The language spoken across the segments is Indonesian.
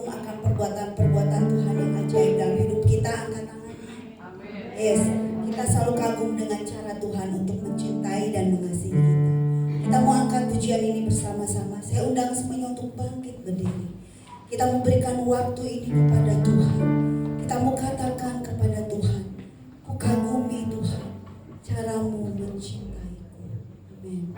kagum akan perbuatan-perbuatan Tuhan yang ajaib dalam hidup kita, angkat tangan. Yes, kita selalu kagum dengan cara Tuhan untuk mencintai dan mengasihi kita. Kita mau angkat pujian ini bersama-sama. Saya undang semuanya untuk bangkit berdiri. Kita memberikan waktu ini kepada Tuhan. Kita mau katakan kepada Tuhan, ku kagumi Tuhan, caramu mencintaiku. Amin.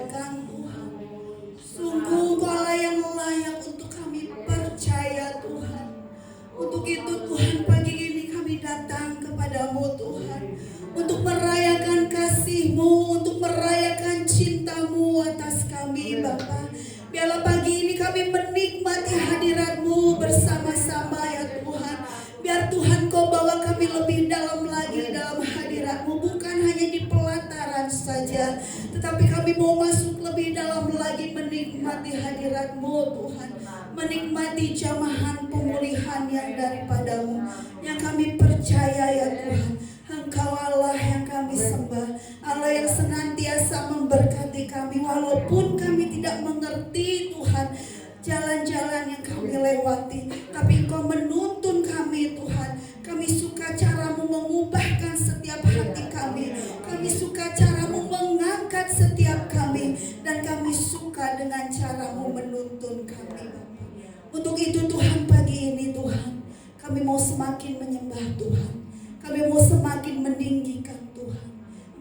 muliakan Tuhan. Sungguh Engkau Allah yang layak untuk kami percaya Tuhan. Untuk itu Tuhan pagi ini kami datang kepadamu Tuhan, untuk merayakan kasih-Mu, untuk merayakan cinta-Mu atas kami Bapa. Biarlah pagi ini kami menikmati hadirat-Mu bersama-sama ya Tuhan. Biar Tuhan Kau bawa kami lebih dalam lagi dalam hadirat-Mu, bukan hanya di pelataran saja, tetapi kami mau masuk lebih dalam lagi menikmati hadirat-Mu Tuhan, menikmati jamahan pemulihan yang daripada-Mu, yang kami percaya ya Tuhan. Engkau Allah yang kami sembah, Allah yang senantiasa memberkati kami walaupun kami tidak mengerti Tuhan jalan-jalan yang kami lewati, tapi Engkau menuntun kami Tuhan. Kami suka caramu mengubahkan setiap hati kami, kami suka caramu mengangkat setiap kami, dan kami suka dengan caramu menuntun kami. Untuk itu Tuhan pagi ini Tuhan, kami mau semakin menyembah Tuhan, kami mau semakin meninggikan Tuhan.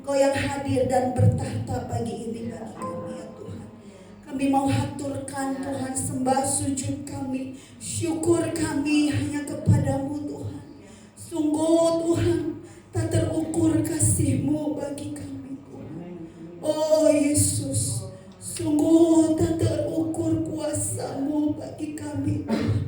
Engkau yang hadir dan bertahta pagi ini bagi kami ya Tuhan. Kami mau haturkan Tuhan sembah sujud kami, syukur kami hanya kepadamu Tuhan. Sungguh Tuhan, tak terukur kasih-Mu bagi kami Tuhan. Oh Yesus, sungguh tak terukur kuasa-Mu bagi kami Tuhan.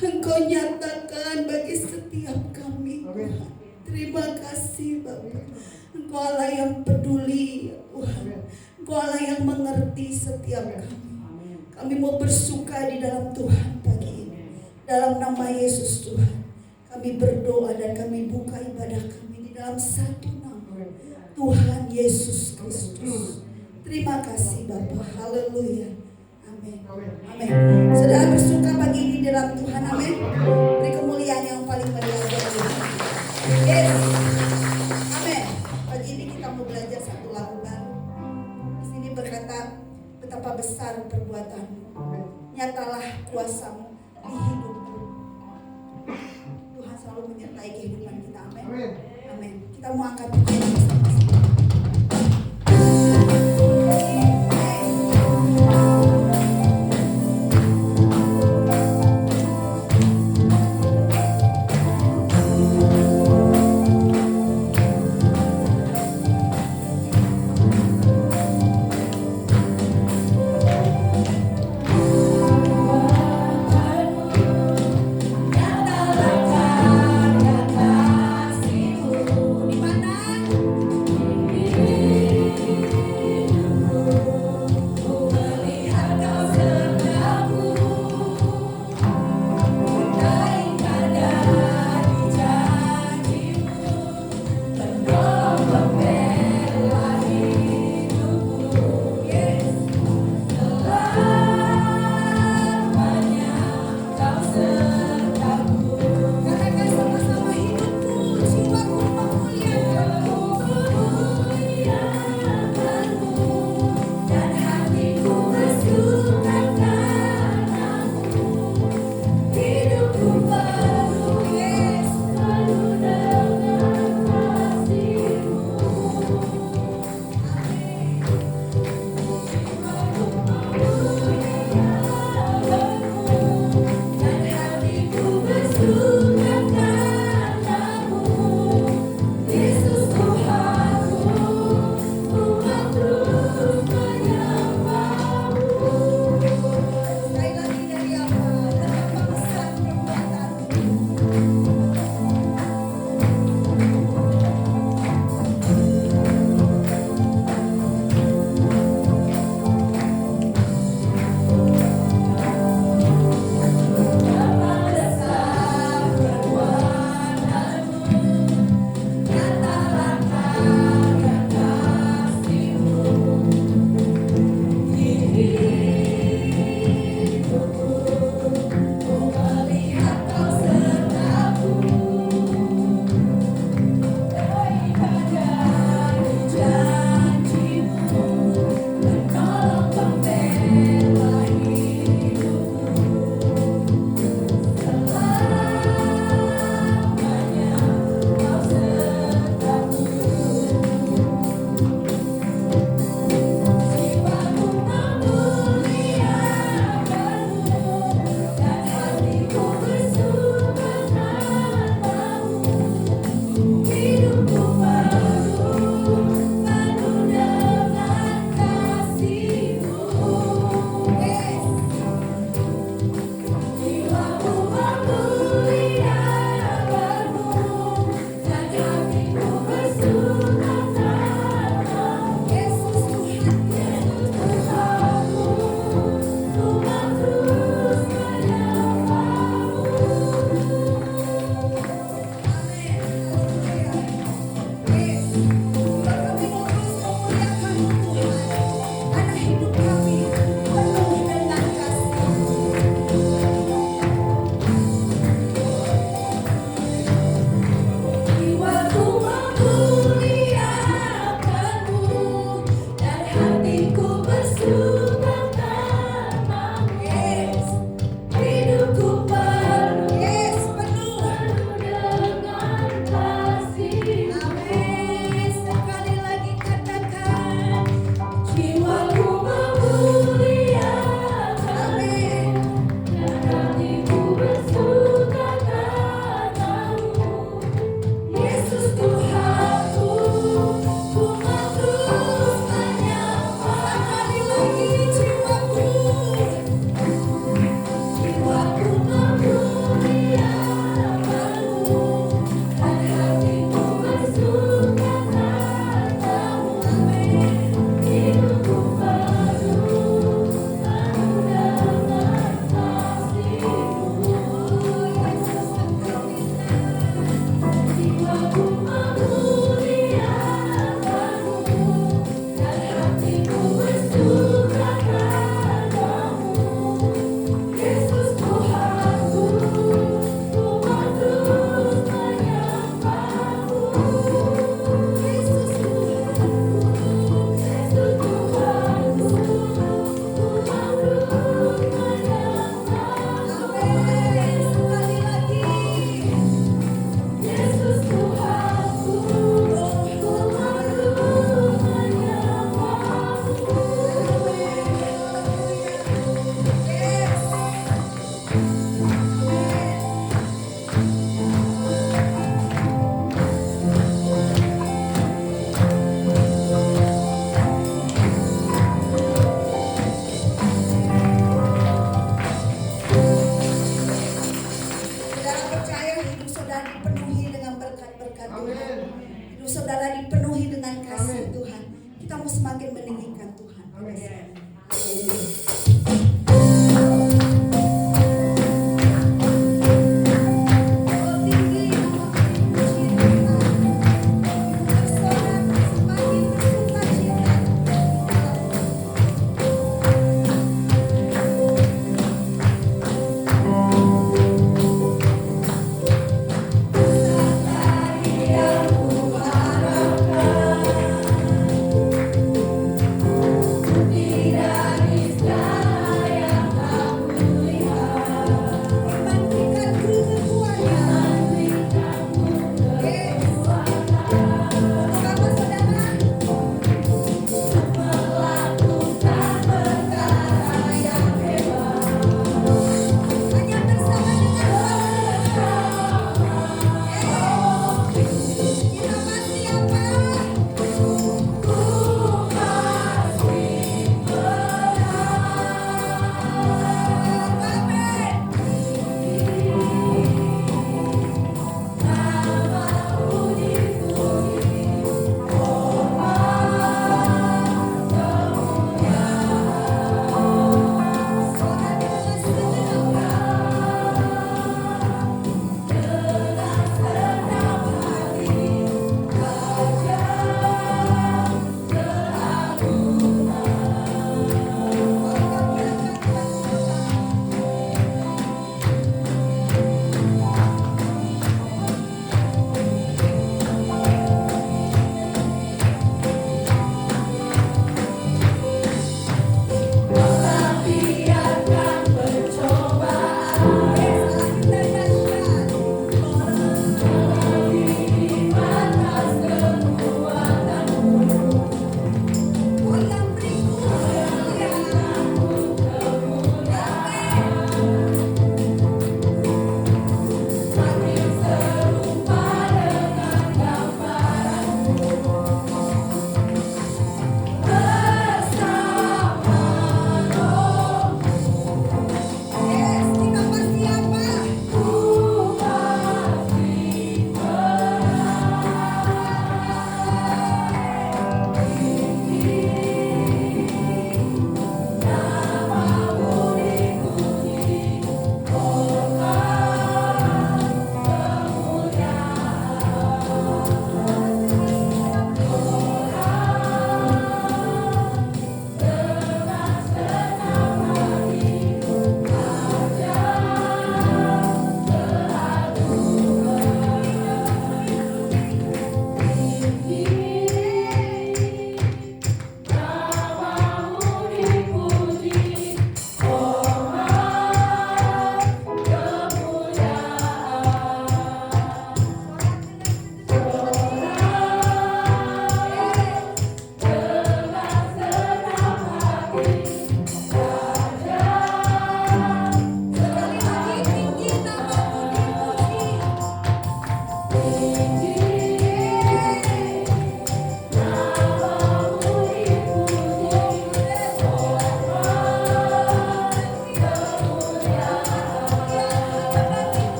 Engkau nyatakan bagi setiap kami Tuhan. Terima kasih Bapa. Engkau Allah yang peduli ya Tuhan. Engkau Allah yang mengerti setiap kami. Kami mau bersuka di dalam Tuhan pagi ini. Dalam nama Yesus Tuhan, kami berdoa dan kami buka ibadah kami di dalam satu nama, Tuhan Yesus Kristus. Terima kasih Bapa. Haleluya. Amin. Amin. Saudara bersuka pagi ini di dalam Tuhan. Amin. Beri kemuliaan yang paling meriah bagi Tuhan. Yes. Amin. Pagi ini kita mau belajar satu lagu baru. Di sini berkata, betapa besar perbuatanmu, nyatalah kuasa-Mu di hidupku. Tuhan selalu menyertai kehidupan kita. Amin. Amin. Kita mau angkat pujian bersama-sama. Di mana?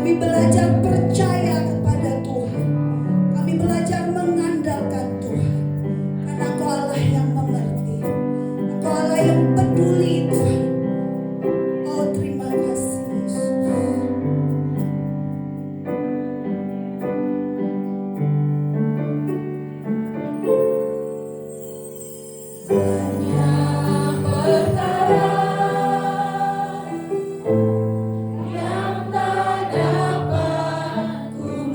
Kami belajar percaya kepada Tuhan. Kami belajar mengandalkan Tuhan. Karena Engkau Allah yang mengerti. Engkau Allah yang peduli Tuhan. Oh terima kasih Yesus. Yang tak dapat ku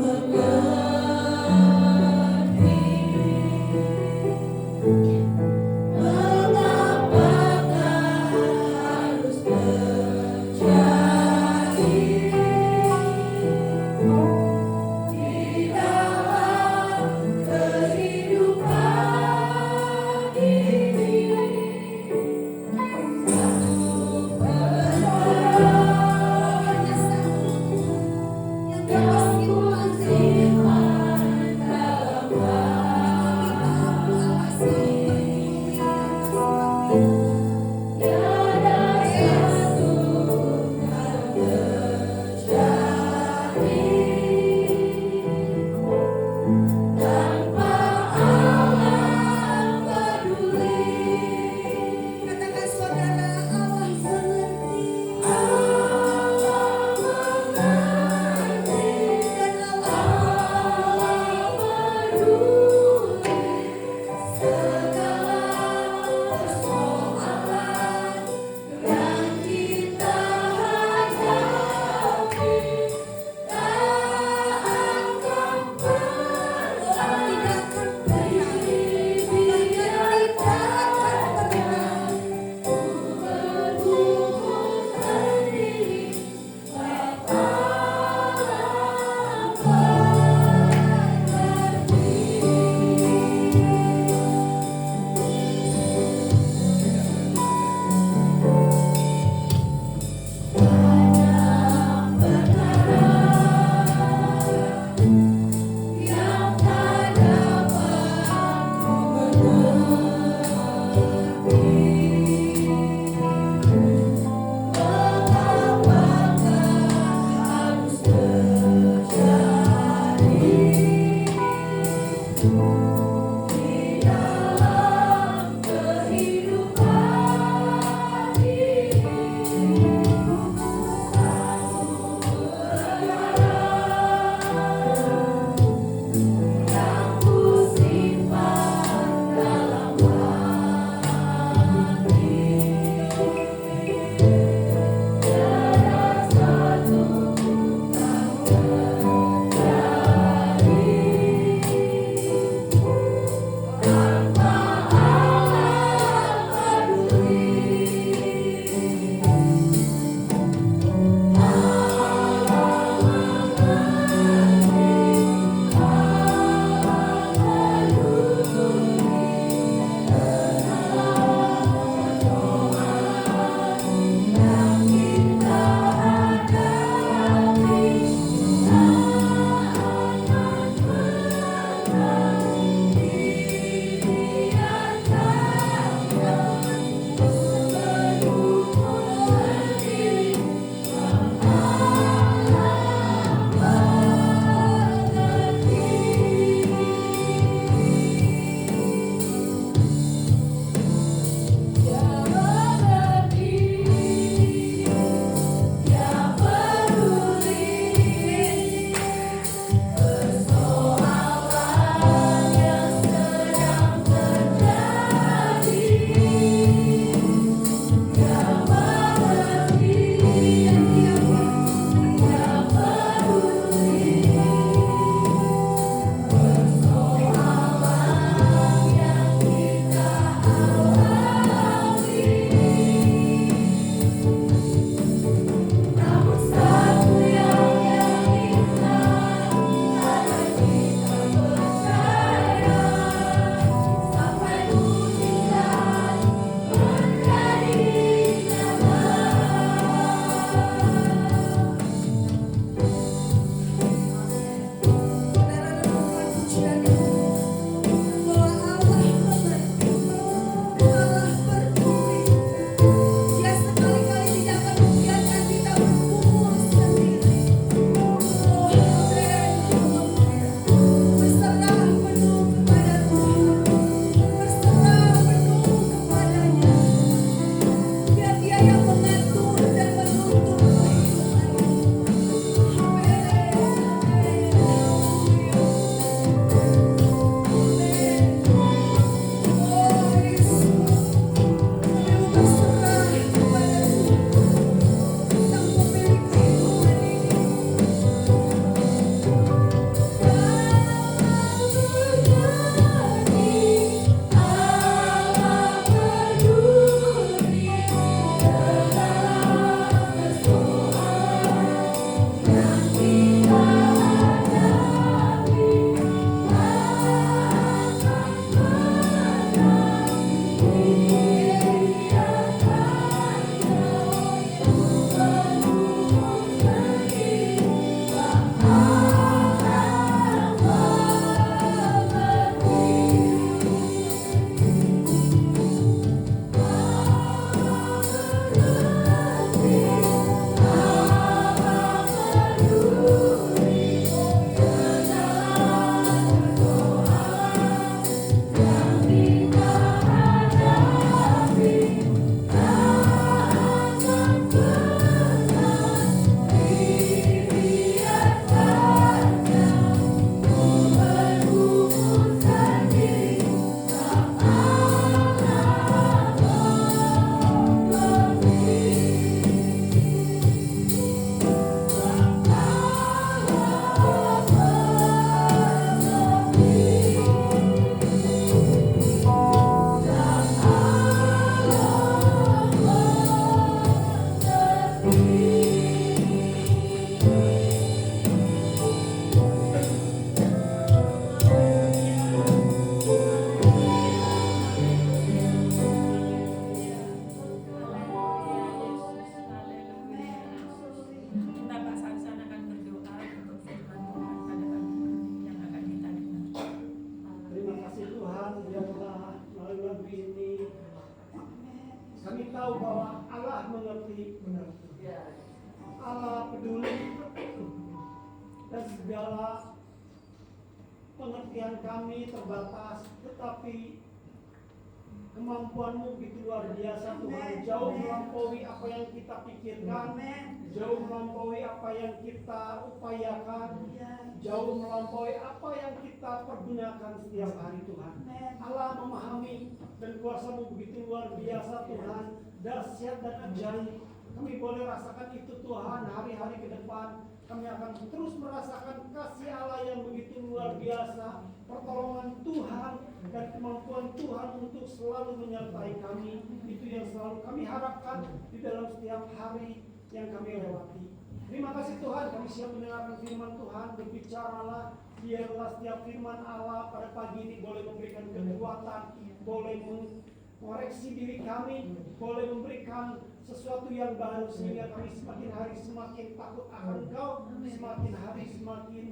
segala pengertian kami terbatas, tetapi kemampuan-Mu begitu luar biasa Tuhan, jauh melampaui apa yang kita pikirkan, jauh melampaui apa yang kita upayakan, jauh melampaui apa yang kita pergunakan setiap hari Tuhan. Allah memahami dan kuasa-Mu begitu luar biasa Tuhan, dahsyat dan ajaib. Kami boleh rasakan itu Tuhan hari-hari ke depan. Kami akan terus merasakan kasih Allah yang begitu luar biasa, pertolongan Tuhan dan kemampuan Tuhan untuk selalu menyertai kami. Itu yang selalu kami harapkan di dalam setiap hari yang kami lewati. Terima kasih Tuhan, kami siap mendengarkan firman Tuhan. Berbicaralah, biarlah setiap firman Allah pada pagi ini boleh memberikan kekuatan, boleh mengoreksi diri kami, boleh memberikan sesuatu yang baru sehingga kami semakin hari semakin takut akan Engkau, semakin hari semakin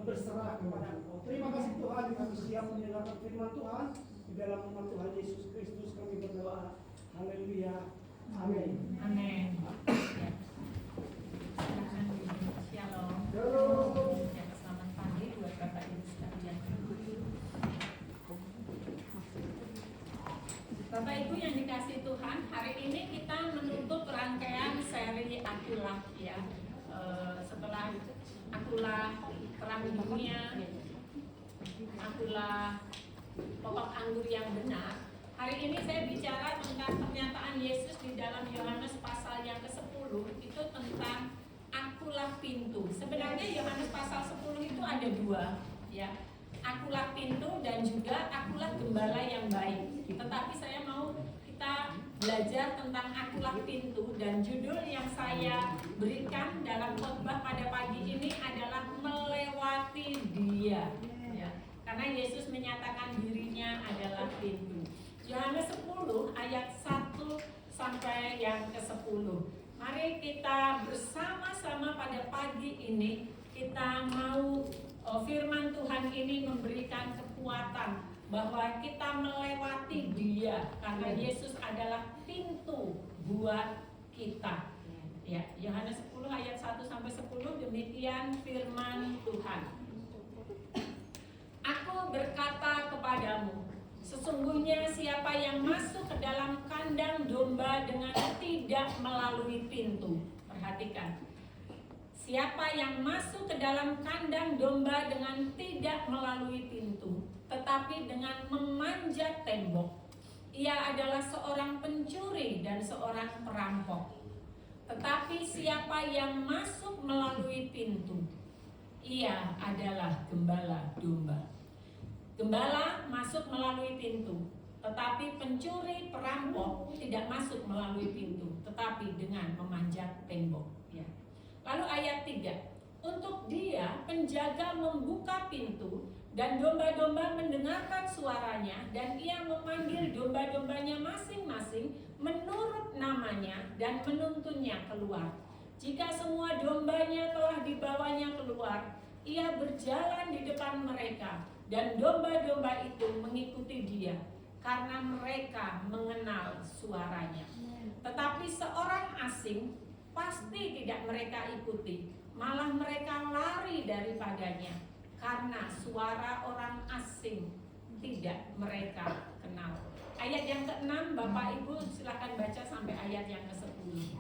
berserah kepada Engkau. Terima kasih Tuhan, kami siap mendengarkan firman Tuhan. Di dalam nama Tuhan Yesus Kristus kami berdoa. Haleluya. Amin. Amin. Shalom. Selamat pagi buat Bapak Ibu sekalian. Bapak Ibu yang dikasih Tuhan, hari ini kita menutup rangkaian seri Akulah ya. Setelah Akulah Terang Dunia, Akulah Pokok Anggur yang Benar. Hari ini saya bicara tentang pernyataan Yesus di dalam Yohanes pasal yang ke-10, itu tentang akulah pintu. Sebenarnya Yohanes pasal 10 itu ada dua ya. Akulah pintu dan juga akulah gembala yang baik. Tetapi saya mau kita belajar tentang akulah pintu, dan judul yang saya berikan dalam khotbah pada pagi ini adalah melewati Dia. Ya. Karena Yesus menyatakan dirinya adalah pintu. Yohanes 10 ayat 1 sampai yang ke-10. Mari kita bersama-sama pada pagi ini kita mau firman Tuhan ini memberikan kekuatan bahwa kita melewati Dia karena Yesus adalah pintu buat kita. Ya, Yohanes 10 ayat 1 sampai 10 demikian firman Tuhan. Aku berkata kepadamu, sesungguhnya siapa yang masuk ke dalam kandang domba dengan tidak melalui pintu. Perhatikan. Siapa yang masuk ke dalam kandang domba dengan tidak melalui pintu, tetapi dengan memanjat tembok, ia adalah seorang pencuri dan seorang perampok. Tetapi siapa yang masuk melalui pintu, ia adalah gembala domba. Gembala masuk melalui pintu, tetapi pencuri perampok tidak masuk melalui pintu, tetapi dengan memanjat tembok. Ya. Lalu ayat 3, untuk Dia penjaga membuka pintu dan domba-domba mendengarkan suaranya, dan Ia memanggil domba-dombanya masing-masing menurut namanya dan menuntunnya keluar. Jika semua dombanya telah dibawanya keluar, Ia berjalan di depan mereka, dan domba-domba itu mengikuti Dia karena mereka mengenal suaranya. Tetapi seorang asing pasti tidak mereka ikuti, malah mereka lari daripadanya karena suara orang asing tidak mereka kenal. Ayat yang ke-6, Bapak Ibu silakan baca sampai ayat yang ke-10.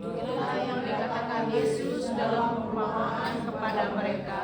Itulah yang dikatakan Yesus dalam perumpamaan kepada mereka,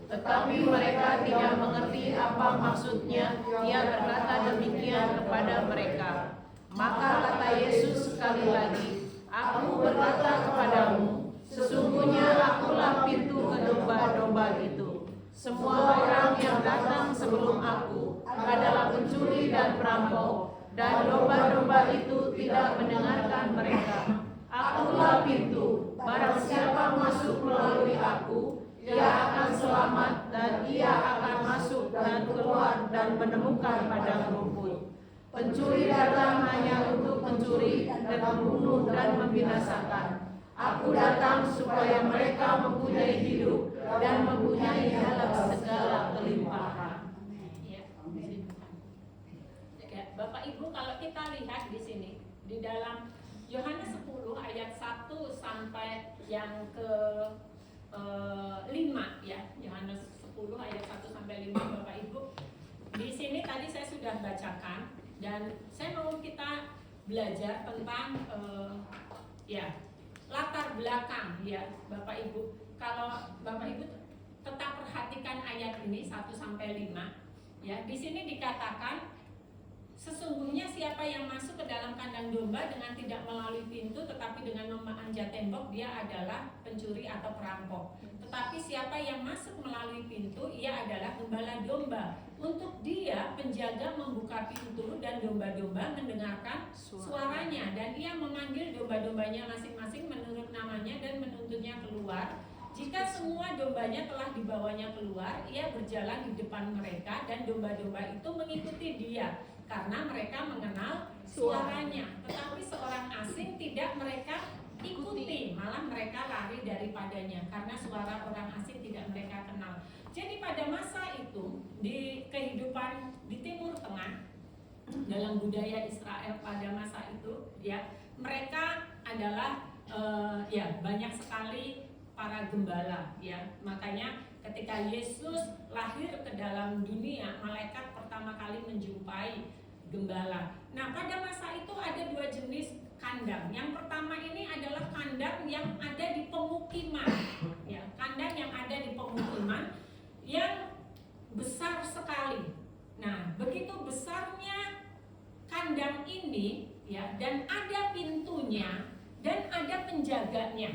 tetapi mereka tidak mengerti apa maksudnya. Ia berkata demikian kepada mereka. Maka kata Yesus sekali lagi, Aku berkata kepadamu, sesungguhnya akulah pintu ke domba-domba itu. Semua orang yang datang sebelum aku adalah pencuri dan perampok, dan domba-domba itu tidak mendengarkan mereka. Akulah pintu, barang siapa masuk melalui aku, ia akan selamat, dan ia akan masuk dan keluar dan menemukan padang rumput. Pencuri datang hanya untuk mencuri dan membunuh dan membinasakan. Aku datang supaya mereka mempunyai hidup dan mempunyai dalam segala kelimpahan. Bapak Ibu, kalau kita lihat di sini di dalam Yohanes 10 ayat 1 sampai yang ke 5 ya, Yohanes 10 ayat 1 sampai 5 Bapak Ibu. Di sini tadi saya sudah bacakan dan saya mau kita belajar tentang ya latar belakang ya Bapak Ibu. Kalau Bapak Ibu tetap perhatikan ayat ini 1 sampai 5 ya. Di sini dikatakan sesungguhnya siapa yang masuk ke dalam kandang domba dengan tidak melalui pintu tetapi dengan memanjat tembok, dia adalah pencuri atau perampok. Tetapi siapa yang masuk melalui pintu, ia adalah gembala domba. Untuk dia penjaga membuka pintu dan domba-domba mendengarkan suaranya, dan ia memanggil domba-dombanya masing-masing menurut namanya dan menuntutnya keluar. Jika semua dombanya telah dibawanya keluar, ia berjalan di depan mereka dan domba-domba itu mengikuti dia karena mereka mengenal suaranya. Tetapi seorang asing tidak mereka ikuti, malah mereka lari daripadanya karena suara orang asing tidak mereka kenal. Jadi pada masa itu di kehidupan di Timur Tengah, dalam budaya Israel pada masa itu ya, mereka adalah ya banyak sekali para gembala ya. Makanya ketika Yesus lahir ke dalam dunia, malaikat pertama kali menjumpai gembala. Nah, pada masa itu ada 2 jenis kandang. Yang pertama ini adalah kandang yang ada di pemukiman ya, kandang yang ada di pemukiman yang besar sekali. Nah, begitu besarnya kandang ini ya, dan ada pintunya dan ada penjaganya.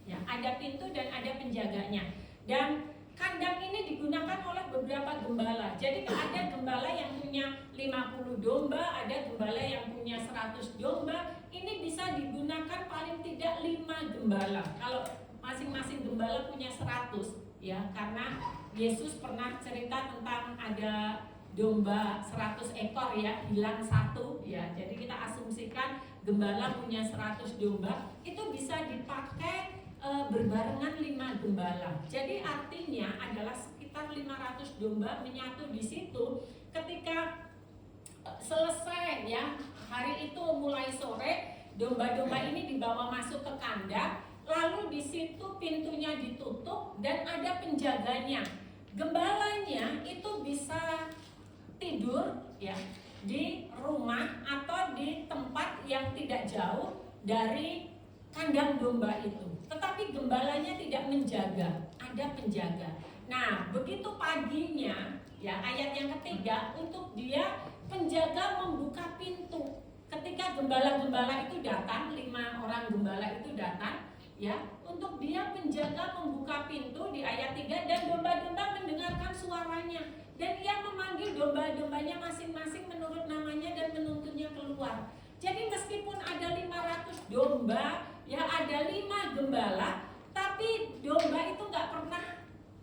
Ya, ada pintu dan ada penjaganya. Dan kandang ini digunakan oleh beberapa gembala. Jadi ada gembala yang punya 50 domba, ada gembala yang punya 100 domba. Ini bisa digunakan paling tidak 5 gembala. Kalau masing-masing gembala punya 100 ya, karena Yesus pernah cerita tentang ada domba 100 ekor ya, hilang 1 ya. Jadi kita asumsikan gembala punya 100 domba, itu bisa dipakai berbarengan 5 gembala. Jadi artinya adalah sekitar 500 domba menyatu di situ. Ketika selesai ya, hari itu mulai sore, domba-domba ini dibawa masuk ke kandang, lalu di situ pintunya ditutup dan ada penjaganya. Gembalanya itu bisa tidur ya di rumah atau di tempat yang tidak jauh dari kandang domba itu. Tetapi gembalanya tidak menjaga, ada penjaga. Nah, begitu paginya, ya ayat yang ketiga, untuk dia penjaga membuka pintu. Ketika gembala-gembala itu datang, 5 orang gembala itu datang, ya, untuk dia penjaga membuka pintu di ayat 3 dan domba-domba mendengarkan suaranya. Dan ia memanggil domba-dombanya masing-masing menurut namanya dan menuntutnya keluar. Jadi meskipun ada 500 domba, ya ada 5 gembala, tapi domba itu nggak pernah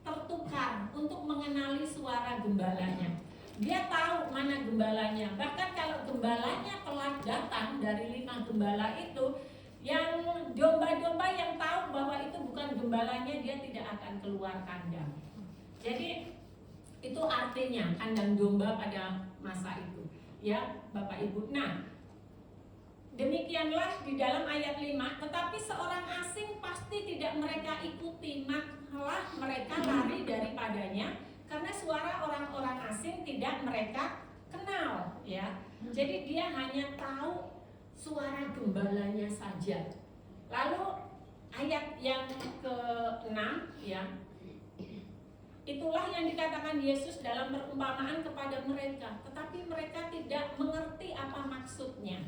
tertukar untuk mengenali suara gembalanya. Dia tahu mana gembalanya. Bahkan kalau gembalanya telah datang dari 5 gembala itu, yang domba-domba yang tahu bahwa itu bukan gembalanya, dia tidak akan keluar kandang. Jadi itu artinya kandang domba pada masa itu, ya Bapak Ibu. Nah, demikianlah di dalam ayat 5, tetapi seorang asing pasti tidak mereka ikuti, malah mereka lari daripadanya karena suara orang-orang asing tidak mereka kenal ya. Jadi dia hanya tahu suara gembalanya saja. Lalu ayat yang ke-6 ya, itulah yang dikatakan Yesus dalam perumpamaan kepada mereka, tetapi mereka tidak mengerti apa maksudnya.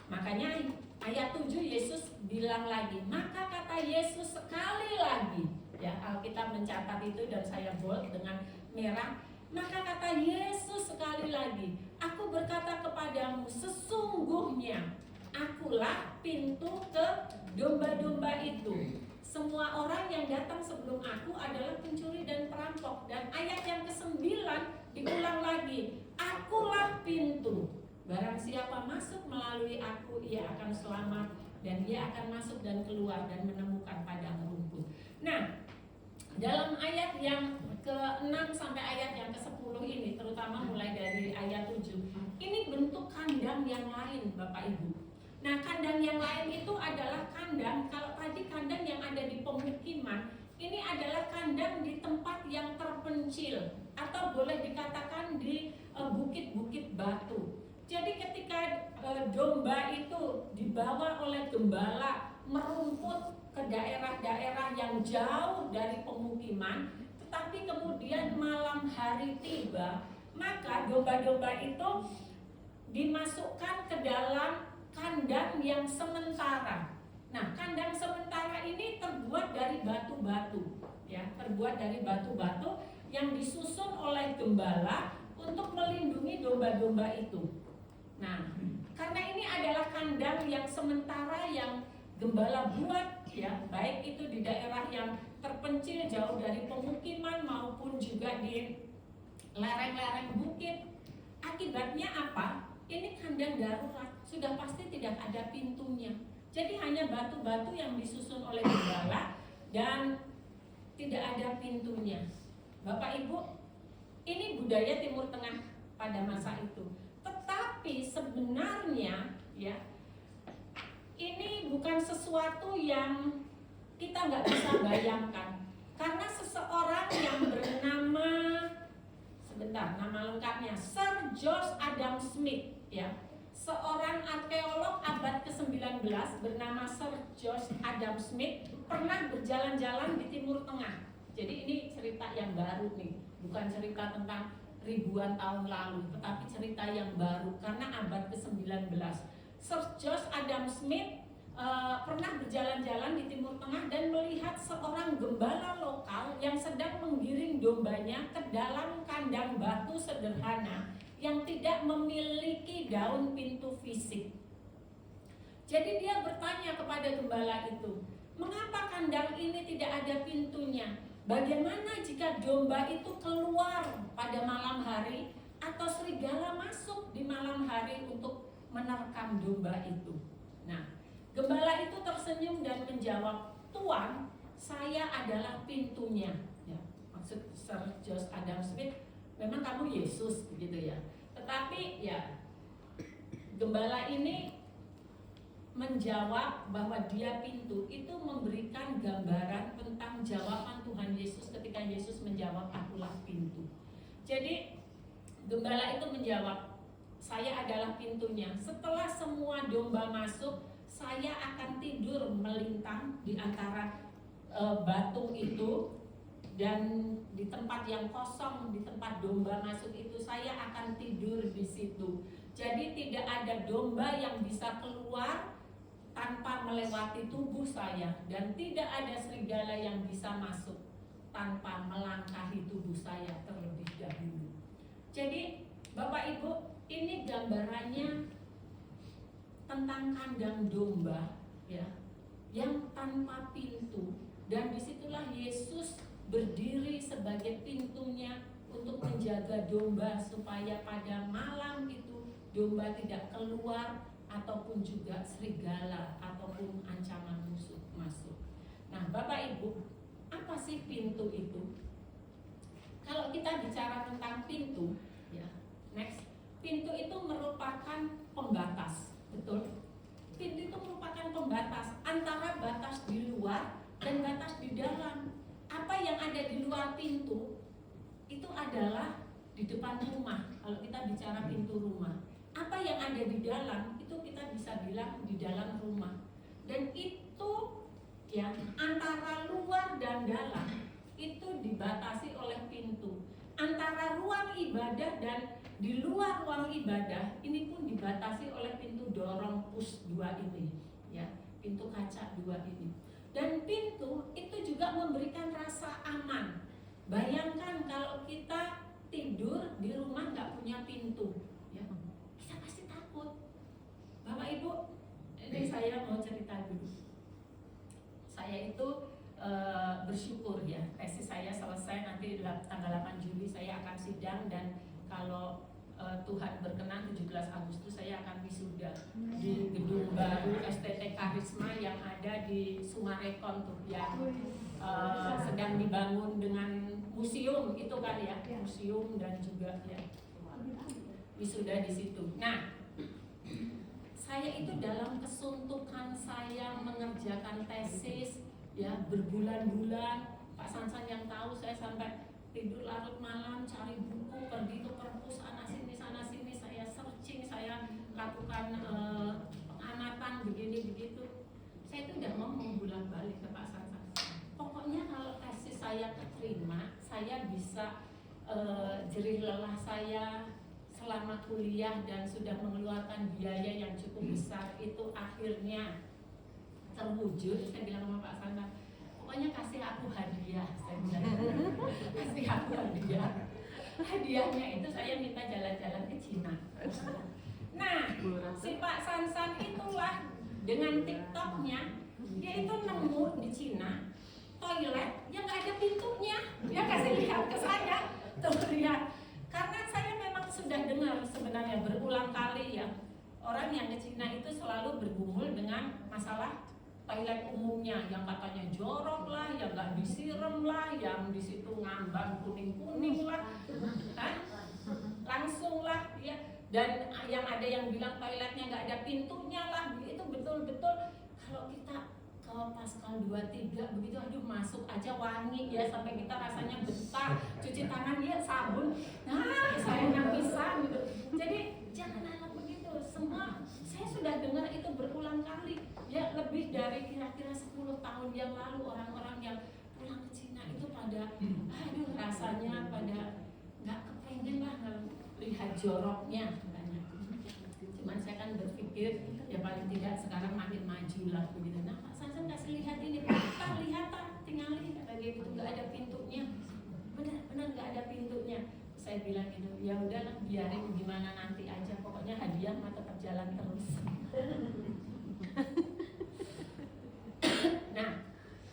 Makanya ayat 7 Yesus bilang lagi, maka kata Yesus sekali lagi, ya Alkitab mencatat itu dan saya bold dengan merah. Maka kata Yesus sekali lagi, aku berkata kepadamu, sesungguhnya akulah pintu ke domba-domba itu. Semua orang yang datang sebelum aku adalah pencuri dan perampok. Dan ayat yang ke-9 diulang lagi, akulah pintu. Barang siapa masuk melalui aku, ia akan selamat, dan ia akan masuk dan keluar dan menemukan padang rumput. Nah, dalam ayat yang ke-6 sampai ayat yang ke-10 ini, terutama mulai dari ayat 7, ini bentuk kandang yang lain Bapak Ibu. Nah, kandang yang lain itu adalah kandang, kalau tadi kandang yang ada di pemukiman, ini ada kandang di tempat yang terpencil atau boleh dikatakan di bukit-bukit batu. Jadi ketika domba itu dibawa oleh gembala merumput ke daerah-daerah yang jauh dari pemukiman, tetapi kemudian malam hari tiba, maka domba-domba itu dimasukkan ke dalam kandang yang sementara. Nah, kandang sementara ini terbuat dari batu-batu, ya, terbuat dari batu-batu yang disusun oleh gembala untuk melindungi domba-domba itu. Nah, karena ini adalah kandang yang sementara yang gembala buat, ya, baik itu di daerah yang terpencil jauh dari pemukiman maupun juga di lereng-lereng bukit. Akibatnya apa? Ini kandang darurat, sudah pasti tidak ada pintunya. Jadi hanya batu-batu yang disusun oleh gembala dan tidak ada pintunya. Bapak Ibu, ini budaya Timur Tengah pada masa itu. Tetapi sebenarnya, ya, ini bukan sesuatu yang kita nggak bisa bayangkan. Karena seseorang yang bernama, sebentar, nama lengkapnya Sir George Adam Smith, ya, seorang arkeolog abad ke-19 bernama Sir George Adam Smith pernah berjalan-jalan di Timur Tengah. Jadi ini cerita yang baru nih, bukan cerita tentang ribuan tahun lalu, tetapi cerita yang baru karena abad ke-19. Sir George Adam Smith pernah berjalan-jalan di Timur Tengah dan melihat seorang gembala lokal yang sedang menggiring dombanya ke dalam kandang batu sederhana yang tidak memiliki daun pintu fisik. Jadi dia bertanya kepada gembala itu, mengapa kandang ini tidak ada pintunya? Bagaimana jika domba itu keluar pada malam hari atau serigala masuk di malam hari untuk menerkam domba itu? Nah, gembala itu tersenyum dan menjawab, Tuan, saya adalah pintunya. Ya, maksud Sir George Adam Smith, memang kamu Yesus, begitu ya. Tetapi ya, gembala ini menjawab bahwa dia pintu, itu memberikan gambaran tentang jawaban Tuhan Yesus ketika Yesus menjawab, akulah pintu. Jadi gembala itu menjawab, saya adalah pintunya. Setelah semua domba masuk, saya akan tidur melintang di antara batu itu, dan di tempat yang kosong, di tempat domba masuk itu, saya akan tidur di situ. Jadi tidak ada domba yang bisa keluar tanpa melewati tubuh saya, dan tidak ada serigala yang bisa masuk tanpa melangkahi tubuh saya terlebih dahulu. Jadi Bapak Ibu, ini gambarannya tentang kandang domba, ya, yang tanpa pintu, dan disitulah Yesus berdiri sebagai pintunya untuk menjaga domba supaya pada malam itu domba tidak keluar ataupun juga serigala ataupun ancaman musuh masuk. Nah, Bapak Ibu, apa sih pintu itu? Kalau kita bicara tentang pintu, ya, next, pintu itu merupakan pembatas, betul? Pintu itu merupakan pembatas antara batas di luar dan batas di dalam. Apa yang ada di luar pintu itu adalah di depan rumah. Kalau kita bicara pintu rumah, apa yang ada di dalam itu kita bisa bilang di dalam rumah. Dan itu, ya, antara luar dan dalam itu dibatasi oleh pintu. Antara ruang ibadah dan di luar ruang ibadah ini pun dibatasi oleh pintu dorong push 2 ini, ya, pintu kaca 2 ini. Dan pintu itu juga memberikan rasa aman. Bayangkan kalau kita tidur di rumah nggak punya pintu, ya, kita pasti takut. Bapak Ibu, ini saya mau cerita dulu. Saya itu bersyukur, ya, tesis saya selesai, nanti tanggal 8 Juli saya akan sidang, dan kalau Tuhan berkenan 17 Agustus saya akan wisuda di gedung baru STT Karisma yang ada di Sumarekon tuh, yang sedang dibangun dengan museum itu kan, ya, museum dan juga, ya, wisuda di situ. Nah, saya itu dalam kesuntukan saya mengerjakan tesis, ya, berbulan-bulan, Pak Sansan yang tahu saya sampai tidur larut malam cari buku, pergi ke perpus sana sini, saya searching, saya lakukan pengamatan begini begitu. Saya itu udah ngomong bolak-balik ke Pak Sansan. Pokoknya kalau kasih saya keterima, saya bisa jerih lelah saya selama kuliah dan sudah mengeluarkan biaya yang cukup besar itu akhirnya terwujud. Saya bilang sama Pak Sansan, pokoknya kasih aku hadiah, saya bilang. Kasih aku hadiah. Hadiahnya itu saya minta jalan-jalan ke Cina. Nah, si Pak Sansan itulah dengan TikToknya, dia itu nemu di Cina toilet yang nggak ada pintunya. Dia kasih lihat ke saya, tuh lihat. Karena saya memang sudah dengar sebenarnya berulang kali ya, orang yang ke Cina itu selalu bergumul dengan masalah toilet umumnya yang katanya jorok lah, yang nggak disiram lah, yang di situ ngambang kuning-kuning lah, langsung lah ya. Dan yang ada yang bilang toiletnya nggak ada pintunya lah, itu betul-betul kalau kita ke Pascal 23 begitu, aduh masuk aja wangi ya, sampai kita rasanya betah, cuci tangan ya sabun, nah saya nggak bisa gitu. Jadi jangan anak begitu, semua saya sudah dengar itu berulang kali ya, lebih dari kira-kira 10 tahun yang lalu orang-orang yang pulang ke Cina itu pada aduh rasanya pada nggak kepengen lah lihat joroknya katanya. Cuman saya kan berpikir ya paling tidak sekarang makin maju lah begitu. Nah Pak Sansan kasih lihat ini, lihat tinggal lihat kata dia gitu, nggak ada pintunya, benar nggak ada pintunya. Saya bilang gitu, ya udahlah biarin gimana nanti aja, pokoknya hadiah mah tetap jalan terus. Nah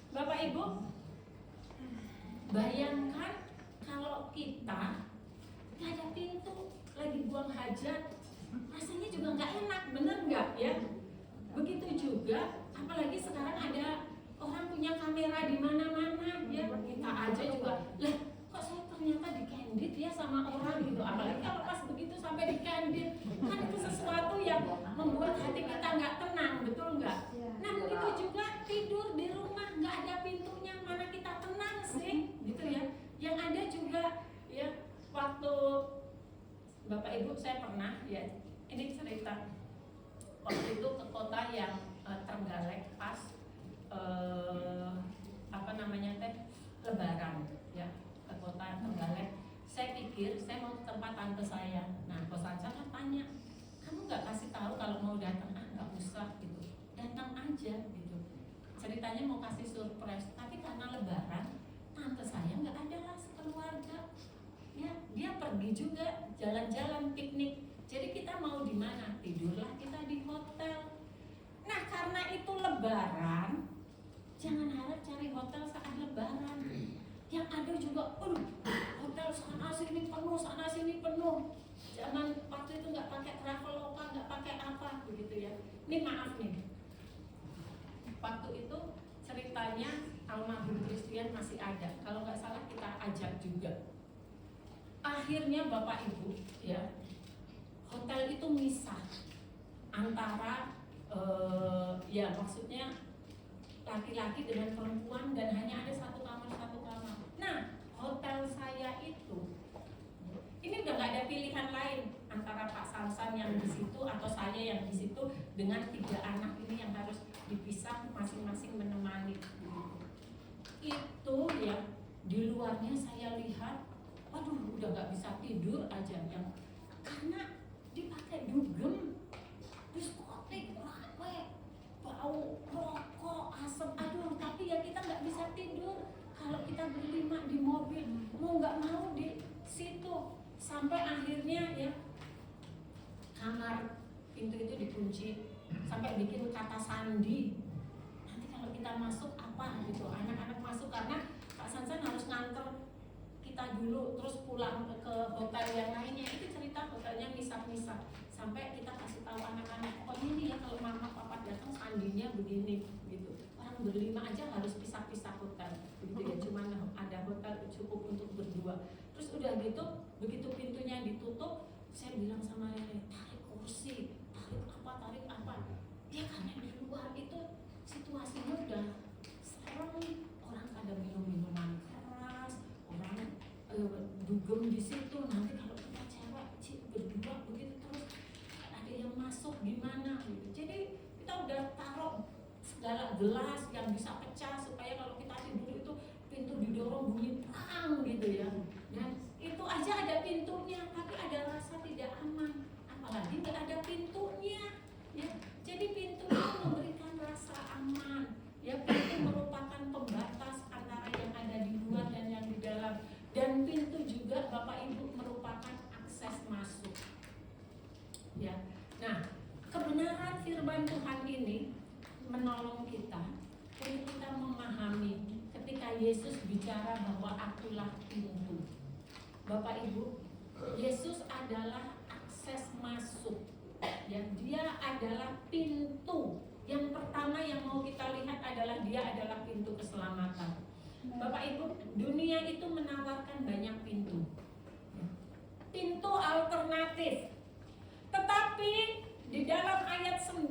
Bapak Ibu, bayangkan kalau kita nggak ada pintu, lagi buang hajat, rasanya juga nggak enak, bener nggak ya? Begitu juga, apalagi sekarang ada orang punya kamera di mana-mana ya, kita aja juga lah, kok saya ternyata di-candid ya sama orang gitu. Apalagi kalau pas begitu sampai di-candid, kan itu sesuatu yang membuat hati kita nggak tenang, betul nggak? Nah begitu juga tidur di rumah nggak ada pintunya, mana kita tenang sih, gitu ya? Yang ada juga ya, waktu Bapak Ibu saya pernah ya, ini cerita waktu itu ke kota yang Trenggalek pas Lebaran ya, ke kota Trenggalek. Saya pikir saya mau ke tempat tante saya. Nah Ko Sansan tanya, kamu nggak kasih tahu kalau mau datang? Nggak usah gitu, datang aja gitu. Ceritanya mau kasih surprise, tapi karena Lebaran tante saya nggak ada lah sekeluarga. Ya, dia pergi juga jalan-jalan piknik. Jadi kita mau di mana? Tidurlah kita di hotel. Nah, karena itu Lebaran, jangan harap cari hotel saat Lebaran. Yang ada juga, hotel sana sini penuh. Jangan waktu itu nggak pakai Traveloka, nggak pakai apa begitu ya. Ini maaf nih. Waktu itu ceritanya almarhum Christian masih ada. Kalau nggak salah kita ajak juga. Akhirnya Bapak Ibu ya, hotel itu misah antara ya maksudnya laki-laki dengan perempuan dan hanya ada satu kamar. Nah hotel saya itu ini udah nggak ada pilihan lain antara Pak Sansan yang di situ atau saya yang di situ dengan 3 anak ini yang harus dipisah masing-masing menemani. Itu ya di luarnya saya lihat, waduh udah nggak bisa tidur aja yang karena dipakai dugem, diskotik, rame, bau rokok, asap, aduh. Tapi ya kita nggak bisa tidur kalau kita berlima di mobil, mau nggak mau di situ. Sampai akhirnya ya kamar pintu itu dikunci, sampai bikin kata sandi. Nanti kalau kita masuk apa gitu, anak-anak masuk karena Pak Sansan harus nganter kita dulu terus pulang ke hotel yang lainnya. Itu cerita hotelnya misah-misah sampai kita kasih tahu anak-anak, oh ini ya kalau mama papa datang sandinya begini gitu. Orang berlima aja harus pisah-pisah hotel begitu ya, cuman ada hotel cukup untuk berdua. Terus udah gitu begitu pintunya ditutup, saya bilang sama Rere, tarik kursi, tarik apa ya, karena di luar itu situasinya udah serem, orang pada minum-minuman dugem di situ. Nanti kalau kita cewek berdua begitu terus ada yang masuk gimana gitu. Jadi kita udah taruh segala gelas yang bisa pecah supaya kalau kita tidur itu pintu didorong bunyi prang gitu ya. Dan itu aja ada pintunya, tapi ada rasa tidak aman. Apalagi nggak ada pintunya, ya. Jadi pintu itu memberikan rasa aman. Ya, pintu merupakan pembatas antara yang ada di luar dan yang di dalam. Dan pintu juga Bapak Ibu merupakan akses masuk. Ya. Nah, kebenaran firman Tuhan ini menolong kita untuk kita memahami ketika Yesus bicara bahwa akulah pintu. Bapak Ibu, Yesus adalah akses masuk. Ya, dia adalah pintu. Yang pertama yang mau kita lihat adalah dia adalah pintu keselamatan. Bapak Ibu, dunia itu menawarkan banyak pintu. Pintu alternatif. Tetapi di dalam ayat 9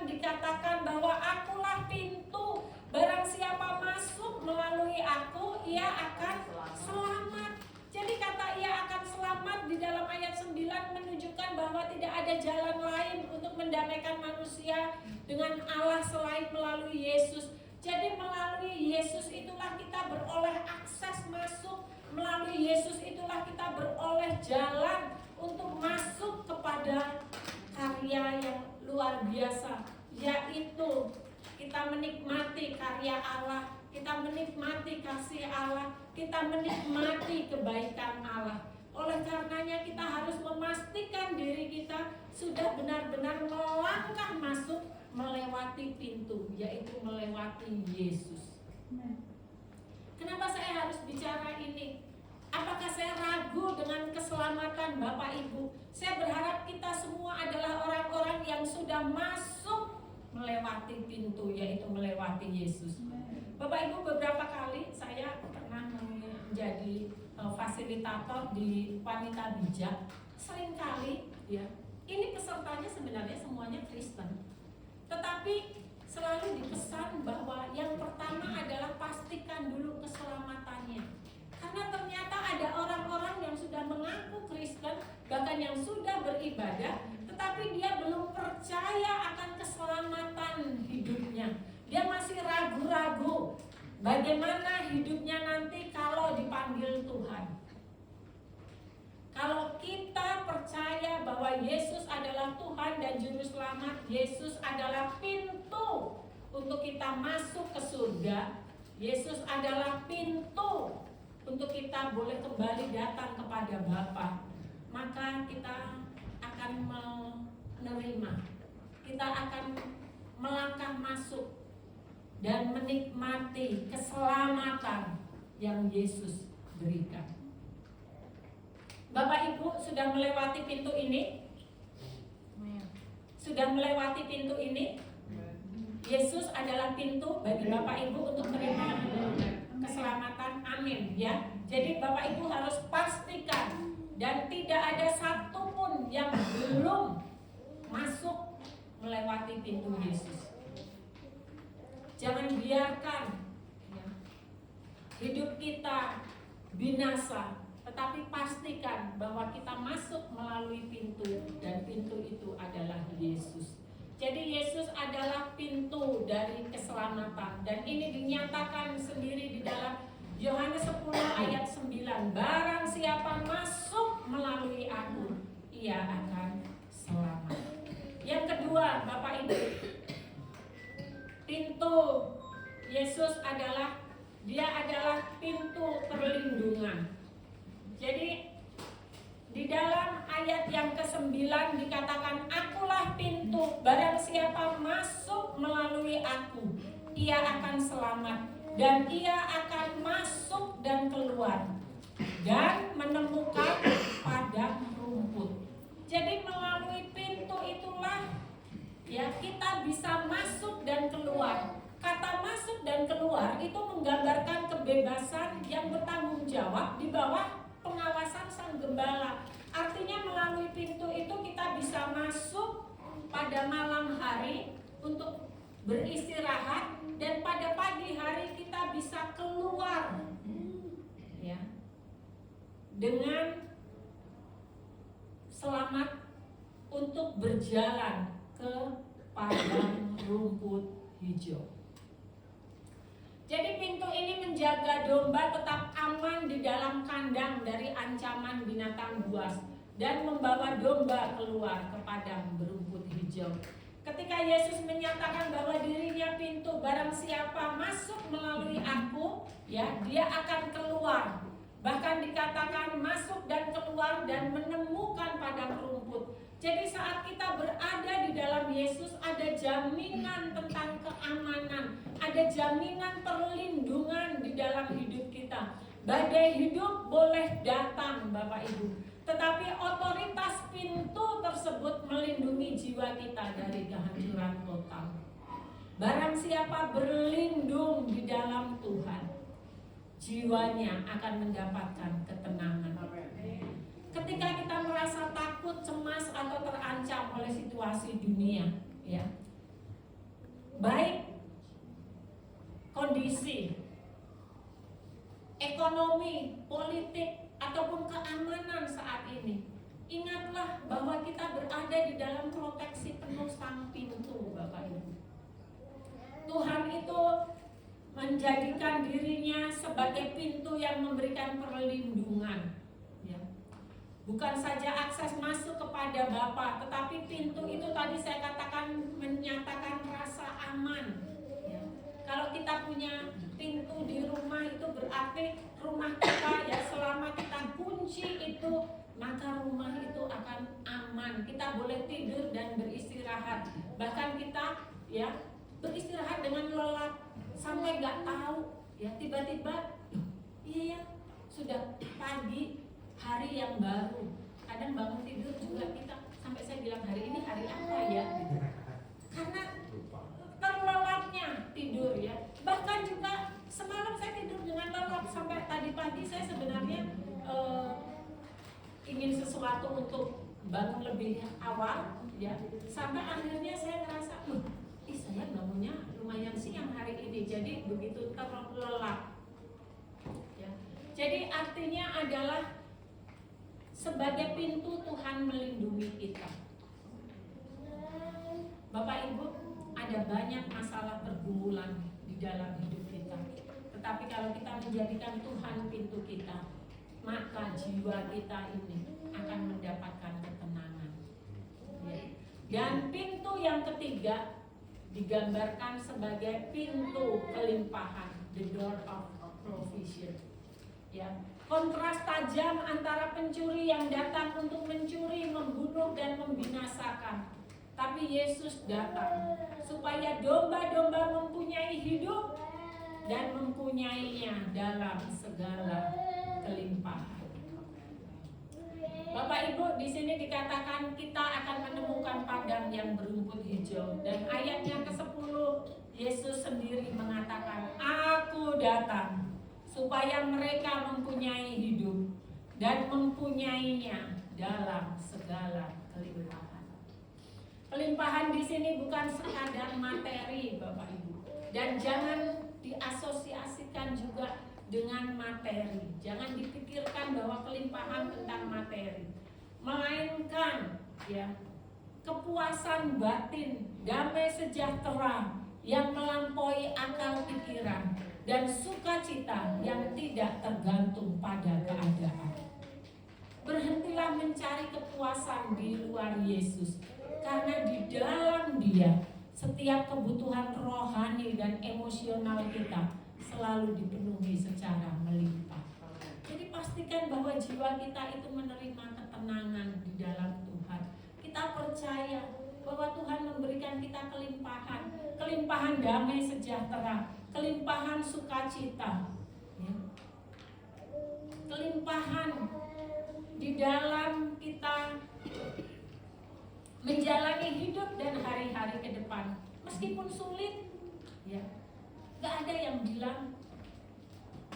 dikatakan bahwa akulah pintu. Barang siapa masuk melalui aku, ia akan selamat. Jadi kata ia akan selamat di dalam ayat 9 menunjukkan bahwa tidak ada jalan lain untuk mendamaikan manusia dengan Allah selain melalui Yesus. Jadi melalui Yesus itulah kita beroleh akses masuk. Melalui Yesus itulah kita beroleh jalan untuk masuk kepada karya yang luar biasa, yaitu kita menikmati karya Allah, kita menikmati kasih Allah, kita menikmati kebaikan Allah. Oleh karenanya kita harus memastikan diri kita sudah benar-benar melangkah masuk melewati pintu, yaitu melewati Yesus. Kenapa saya harus bicara ini? Apakah saya ragu dengan keselamatan Bapak Ibu? Saya berharap kita semua adalah orang-orang yang sudah masuk melewati pintu, yaitu melewati Yesus. Bapak Ibu, beberapa kali saya pernah menjadi fasilitator di Wanita Bijak. Seringkali ya, ini pesertanya sebenarnya semuanya Kristen. Tetapi selalu dipesan bahwa yang pertama adalah pastikan dulu keselamatannya. Karena ternyata ada orang-orang yang sudah mengaku Kristen, bahkan yang sudah beribadah, tetapi dia belum percaya akan keselamatan hidupnya. Dia masih ragu-ragu bagaimana hidupnya nanti kalau dipanggil Tuhan. Kalau kita percaya bahwa Yesus adalah Tuhan dan Juru Selamat, Yesus adalah pintu untuk kita masuk ke surga, Yesus adalah pintu untuk kita boleh kembali datang kepada Bapa, maka kita akan menerima, kita akan melangkah masuk dan menikmati keselamatan yang Yesus berikan. Bapak Ibu sudah melewati pintu ini? Sudah melewati pintu ini? Yesus adalah pintu bagi Bapak Ibu untuk menerima keselamatan. Amin ya. Jadi Bapak Ibu harus pastikan dan tidak ada satupun yang belum masuk melewati pintu Yesus. Jangan biarkan ya, hidup kita binasa, tetapi pastikan bahwa kita masuk melalui pintu, dan pintu itu adalah Yesus. Jadi Yesus adalah pintu dari keselamatan, dan ini dinyatakan sendiri di dalam Yohanes 10 ayat 9. Barang siapa masuk melalui aku, ia akan selamat. Yang kedua, Bapak Ibu, pintu Yesus adalah, dia adalah pintu perlindungan. Jadi di dalam ayat yang ke-9 dikatakan, akulah pintu, barang siapa masuk melalui aku, ia akan selamat, dan ia akan masuk dan keluar dan menemukan padang rumput. Jadi melalui pintu itulah ya kita bisa masuk dan keluar. Kata masuk dan keluar itu menggambarkan kebebasan yang bertanggung jawab di bawah pengawasan sang gembala. Artinya melalui pintu itu kita bisa masuk pada malam hari untuk beristirahat, dan pada pagi hari kita bisa keluar ya dengan selamat untuk berjalan ke padang rumput hijau. Jadi pintu ini menjaga domba tetap aman di dalam kandang dari ancaman binatang buas dan membawa domba keluar ke padang berumput hijau. Ketika Yesus menyatakan bahwa dirinya pintu, barang siapa masuk melalui aku, ya, dia akan keluar. Bahkan dikatakan masuk dan keluar dan menemukan padang rumput. Jadi saat kita berada di dalam Yesus ada jaminan tentang keamanan, ada jaminan perlindungan di dalam hidup kita. Badai hidup boleh datang Bapak Ibu, tetapi otoritas pintu tersebut melindungi jiwa kita dari kehancuran total. Barang siapa berlindung di dalam Tuhan, jiwanya akan mendapatkan ketenangan. Ketika kita merasa takut, cemas atau terancam oleh situasi dunia, ya, baik kondisi ekonomi, politik ataupun keamanan saat ini, ingatlah bahwa kita berada di dalam proteksi penuh Sang Pintu, Bapak Ibu. Tuhan itu menjadikan dirinya sebagai pintu yang memberikan perlindungan, ya. Bukan saja akses masuk kepada Bapa, tetapi pintu itu tadi saya katakan menyatakan rasa aman, ya. Kalau kita punya pintu di rumah itu berarti rumah kita, ya, selama kita kunci itu, maka rumah itu akan aman. Kita boleh tidur dan beristirahat. Bahkan kita, ya, beristirahat dengan lelap sampai nggak tahu, ya, tiba-tiba iya, sudah pagi hari yang baru. Kadang bangun tidur juga kita sampai saya bilang hari ini hari apa ya, gitu. Karena terlelapnya tidur, ya. Bahkan juga semalam saya tidur dengan lelap sampai tadi pagi saya sebenarnya ingin sesuatu untuk bangun lebih awal, ya. Sampai akhirnya saya ngerasa, saya bangunnya lumayan siang hari ini, jadi begitu terlelap, ya. Jadi artinya adalah sebagai pintu Tuhan melindungi kita. Bapak Ibu, ada banyak masalah pergumulan di dalam hidup kita, tetapi kalau kita menjadikan Tuhan pintu kita, maka jiwa kita ini akan mendapatkan ketenangan, ya. Dan pintu yang ketiga digambarkan sebagai pintu kelimpahan, the door of provision, ya. Kontras tajam antara pencuri yang datang untuk mencuri, membunuh dan membinasakan, tapi Yesus datang supaya domba-domba mempunyai hidup dan mempunyainya dalam segala kelimpahan. Bapak Ibu, di sini dikatakan kita akan menemukan padang yang berumput hijau, dan ayat yang ke-10 Yesus sendiri mengatakan, Aku datang supaya mereka mempunyai hidup dan mempunyainya dalam segala kelimpahan. Kelimpahan di sini bukan sekadar materi, Bapak Ibu, dan jangan diasosiasikan juga dengan materi. Jangan dipikirkan bahwa kelimpahan tentang materi, melainkan, ya, kepuasan batin, damai sejahtera yang melampaui akal pikiran, dan sukacita yang tidak tergantung pada keadaan. Berhentilah mencari kepuasan di luar Yesus, karena di dalam Dia setiap kebutuhan rohani dan emosional kita selalu dipenuhi secara melimpah. Jadi pastikan bahwa jiwa kita itu menerima ketenangan di dalam Tuhan. Kita percaya bahwa Tuhan memberikan kita kelimpahan, kelimpahan damai sejahtera, kelimpahan sukacita, ya. Kelimpahan di dalam kita menjalani hidup dan hari-hari ke depan, meskipun sulit, ya. Gak ada yang bilang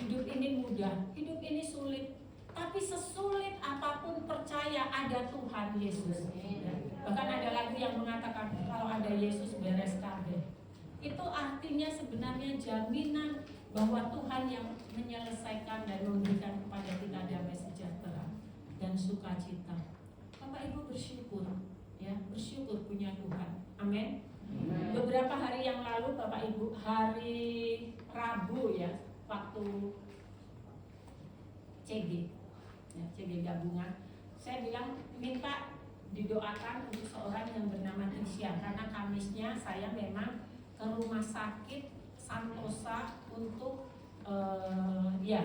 hidup ini mudah, hidup ini sulit. Tapi sesulit apapun percaya ada Tuhan Yesus, ya. Bahkan ada lagu yang mengatakan kalau ada Yesus beres kabeh. Itu artinya sebenarnya jaminan bahwa Tuhan yang menyelesaikan dan memberikan kepada kita damai sejahtera. dan sukacita. Bapak Ibu bersyukur, ya, bersyukur punya Tuhan. Amin. Beberapa hari yang lalu Bapak Ibu, hari Rabu ya, waktu CG, ya, CG gabungan, saya bilang minta didoakan untuk seorang yang bernama Tisha, karena Kamisnya saya memang ke rumah sakit Santosa untuk ya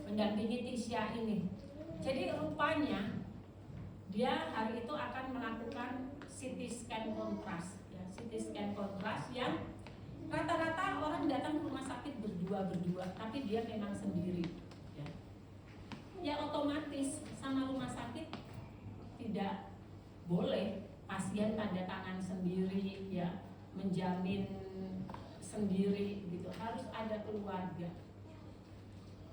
mendampingi Tisha ini. Jadi rupanya dia hari itu akan melakukan CT scan kontras, ya, CT scan kontras yang rata-rata orang datang ke rumah sakit berdua, tapi dia memang sendiri. Ya otomatis sama rumah sakit tidak boleh pasien tanda tangan sendiri, ya, menjamin sendiri gitu, harus ada keluarga.